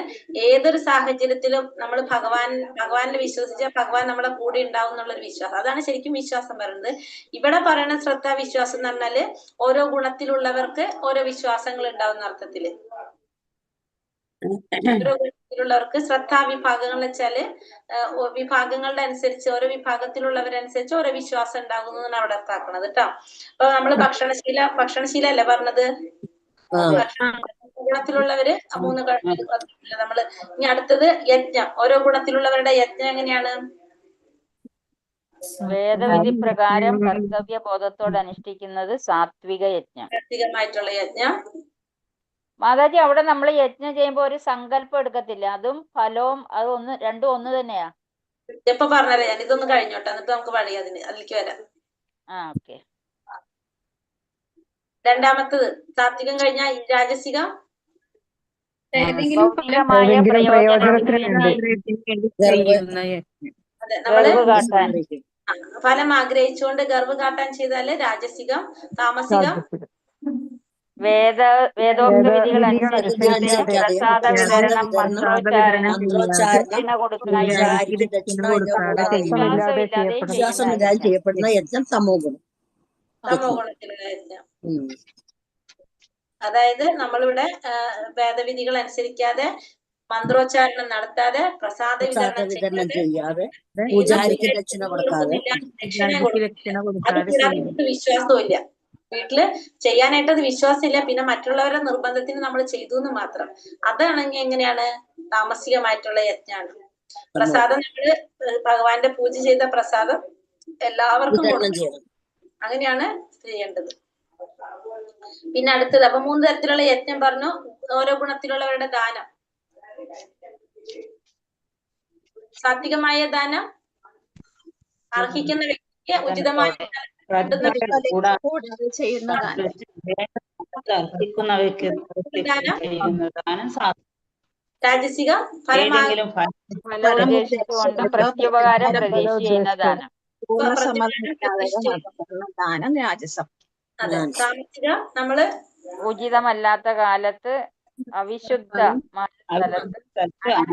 ഏതൊരു സാഹചര്യത്തിലും നമ്മൾ ഭഗവാനിൽ വിശ്വസിച്ചാൽ ഭഗവാൻ നമ്മളെ കൂടെ ഉണ്ടാവും എന്നുള്ളൊരു വിശ്വാസം. അതാണ് ശരിക്കും വിശ്വാസം പറയുന്നത്. ഇവിടെ പറയുന്ന ശ്രദ്ധ വിശ്വാസം എന്ന് പറഞ്ഞാല് ഓരോ ഗുണത്തിലുള്ളവർക്ക് ഓരോ വിശ്വാസങ്ങൾ ഉണ്ടാവുന്ന അർത്ഥത്തില്. ഓരോ വിഭാഗത്തിലുള്ളവർക്ക് ശ്രദ്ധാ വിഭാഗങ്ങൾ വെച്ചാല് വിഭാഗങ്ങളുടെ അനുസരിച്ച് ഓരോ വിഭാഗത്തിലുള്ളവരനുസരിച്ച് ഓരോ വിശ്വാസം ഉണ്ടാകുന്നു എന്നാണ് അവിടെ അർത്ഥാക്കണത് കേട്ടോ. അപ്പൊ നമ്മള് ഭക്ഷണശീല അല്ലേ പറഞ്ഞത്. ഗുണത്തിലുള്ളവര് 3 നമ്മള് ഇനി അടുത്തത് യജ്ഞം. ഓരോ ഗുണത്തിലുള്ളവരുടെ യജ്ഞം എങ്ങനെയാണ്? വേദവിധി പ്രകാരം കർത്തവ്യ ബോധത്തോടെ അനുഷ്ഠിക്കുന്നത് സാത്വിക യജ്ഞം. സാത്വികമായിട്ടുള്ള യജ്ഞം. മാതാജി, അവിടെ നമ്മൾ യജ്ഞം ചെയ്യുമ്പോ ഒരു സങ്കല്പം എടുക്കത്തില്ല, അതും ഫലവും അത് രണ്ടും ഒന്ന് തന്നെയാ. എപ്പൊ പറഞ്ഞല്ലേ, ഞാൻ ഇതൊന്ന് കഴിഞ്ഞോട്ടെ എന്നിട്ട് നമുക്ക് വഴി അതിലേക്ക് വരാം. ഓക്കെ. രണ്ടാമത്തത് സാത്വികം കഴിഞ്ഞാൽ രാജസികം. ഭൗതികമായ പ്രയോജനത്തിന് അതെ, നമ്മള് ഫലം ആഗ്രഹിച്ചുകൊണ്ട് ഗർവ് കാട്ടാൻ ചെയ്താല് രാജസികം. താമസികം വേദോക്ത വിധികൾ അനുസരിച്ച് പ്രസാദ വിതരണം, മന്ത്രോച്ചാരണം, ദക്ഷിണ വിശ്വാസമില്ലാതെ ചെയ്യപ്പെടുന്ന യജ്ഞം തമോ ഗുണത്തിലുള്ള യജ്ഞം. അതായത് നമ്മളിവിടെ വേദവിധികൾ അനുസരിക്കാതെ, മന്ത്രോച്ചാരണം നടത്താതെ, പ്രസാദ വിതരണം ചെയ്യാതെ, പൂജാരിക്ക് ദക്ഷിണ കൊടുക്കാതെ, അത് വിശ്വാസവും ഇല്ല. വീട്ടില് ചെയ്യാനായിട്ട് അത് വിശ്വാസമില്ല. പിന്നെ മറ്റുള്ളവരുടെ നിർബന്ധത്തിന് നമ്മൾ ചെയ്തു എന്ന് മാത്രം. അതാണെങ്കിൽ എങ്ങനെയാണ്? താമസികമായിട്ടുള്ള യജ്ഞാണ്. പ്രസാദം നമ്മള് ഭഗവാന്റെ പൂജ ചെയ്ത പ്രസാദം എല്ലാവർക്കും കൊടുക്കണം. അങ്ങനെയാണ് ചെയ്യേണ്ടത്. പിന്നെ അടുത്തത്, അപ്പൊ 3 തരത്തിലുള്ള യജ്ഞം പറഞ്ഞു. ഓരോ ഗുണത്തിലുള്ളവരുടെ ദാനം. സാത്വികമായ ദാനം അർഹിക്കുന്ന വ്യക്തിക്ക് ഉചിതമായ രാജസികം ഫലമുദ്ദേശിച്ചുകൊണ്ട് പ്രത്യുപകാരം പ്രതീക്ഷ ചെയ്യുന്ന ദാനം. രാജസം. താമസികം നമ്മള് ഉചിതമല്ലാത്ത കാലത്ത് അവിശുദ്ധ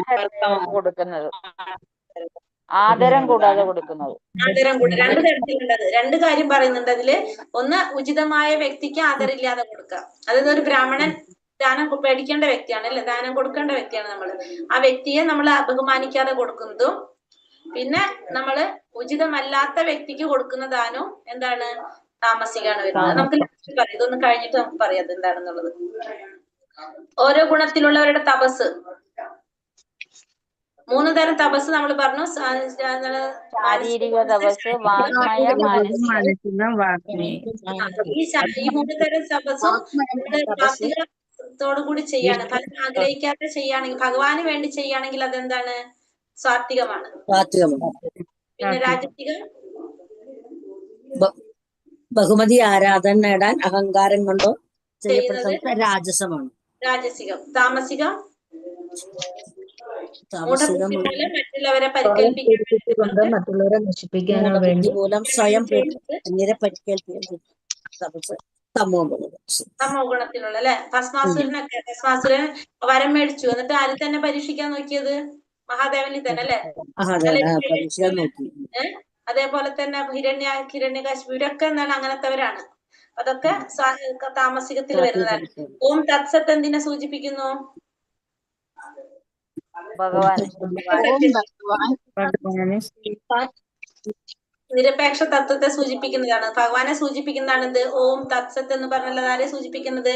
സ്ഥലത്ത് കൊടുക്കുന്നത്, ആദരം കൂടാതെ കൊടുക്കുന്നത്. ആദരം കൂടെ 2 തരത്തിലുള്ളത്. 2 കാര്യം പറയുന്നുണ്ട് അതില്. ഒന്ന്, ഉചിതമായ വ്യക്തിക്ക് ആദരമില്ലാതെ കൊടുക്കുക. അതായത് ഒരു ബ്രാഹ്മണൻ ദാനം പേടിക്കേണ്ട വ്യക്തിയാണ് അല്ലെ, ദാനം കൊടുക്കേണ്ട വ്യക്തിയാണ് നമ്മള്. ആ വ്യക്തിയെ നമ്മൾ ബഹുമാനിക്കാതെ കൊടുക്കുന്നതും, പിന്നെ നമ്മള് ഉചിതമല്ലാത്ത വ്യക്തിക്ക് കൊടുക്കുന്ന ദാനവും എന്താണ്? താമസികാണ് വരുന്നത്. നമുക്ക് പറയാം, ഇതൊന്ന് കഴിഞ്ഞിട്ട് നമുക്ക് പറയാം അത് എന്താണെന്നുള്ളത്. ഓരോ ഗുണത്തിലുള്ളവരുടെ തപസ്. 3 തരം തപസ് നമ്മൾ പറഞ്ഞു. ശാരീരിക തപസ്, വാങ്മയ, മാനസിക. ഈ 3 തരം തപസ്സും സാത്വികത്തോടു കൂടി ചെയ്യാണ്. ഫലം ആഗ്രഹിക്കാതെ ചെയ്യുകയാണെങ്കിൽ, ഭഗവാന് വേണ്ടി ചെയ്യുകയാണെങ്കിൽ അതെന്താണ്? സാത്വികമാണ്. പിന്നെ രാജസികം ബഹുമതി ആരാധന നേടാൻ അഹങ്കാരം കൊണ്ടോ ചെയ്യപ്പെടുന്ന രാജസമാണ്. രാജസികം. താമസികം മറ്റുള്ളവരെ മറ്റുള്ളവരെ നശിപ്പിക്കാനോ വേണ്ടി മൂലം സ്വയം അന്യരെ പരിക്കേൽപ്പിക്കുന്നത് തമോ ഗുണത്തിലുള്ള അല്ലെ. ഭസ്മാസുരൻ വരം മേടിച്ചു, എന്നിട്ട് ആരിൽ തന്നെ പരീക്ഷിക്കാൻ നോക്കിയത്? മഹാദേവനിൽ തന്നെ അല്ലെ. അതേപോലെ തന്നെ ഹിരണ്യകശിപു ഇവരൊക്കെ എന്താണ്? അങ്ങനത്തെവരാണ്. അതൊക്കെ താമസികത്തിൽ വരുന്നതാണ്. ഓം തത്സത്ത് എന്തിനെ സൂചിപ്പിക്കുന്നു? നിരപേക്ഷ തത്വത്തെ സൂചിപ്പിക്കുന്നതാണ്. ഭഗവാനെ സൂചിപ്പിക്കുന്നതാണ് എന്ത്? ഓം തത്സത്ത് എന്ന് പറഞ്ഞുള്ളത് ആരെ സൂചിപ്പിക്കുന്നത്?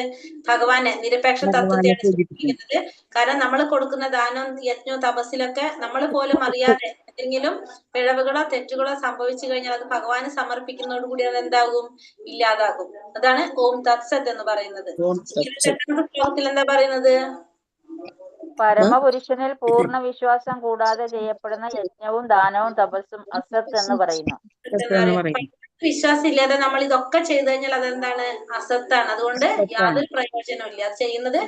ഭഗവാനെ, നിരപേക്ഷ തത്വത്തെയാണ് സൂചിപ്പിക്കുന്നത്. കാരണം നമ്മൾ കൊടുക്കുന്ന ദാനം, യജ്ഞവും തപസ്സിലൊക്കെ നമ്മൾ പോലും അറിയാതെ എന്തെങ്കിലും പിഴവുകളോ തെറ്റുകളോ സംഭവിച്ചു കഴിഞ്ഞാൽ അത് ഭഗവാന് സമർപ്പിക്കുന്നതോടുകൂടി അത് എന്താകും? ഇല്ലാതാകും. അതാണ് ഓം തത്സത്ത് എന്ന് പറയുന്നത്. ശ്ലോകത്തിൽ എന്താ പറയുന്നത്? പരമപുരുഷനിൽ പൂർണ്ണ വിശ്വാസം കൂടാതെ ചെയ്യപ്പെടുന്ന യജ്ഞവും ദാനവും തപസ്സും അസത്ത് എന്ന് പറയുന്നു. വിശ്വാസം ഇല്ലാതെ നമ്മൾ ഇതൊക്കെ ചെയ്തു കഴിഞ്ഞാൽ അതെന്താണ്? അസത്താണ്. അതുകൊണ്ട് യാതൊരു പ്രയോജനവും ഇല്ല അത് ചെയ്യുന്നത്.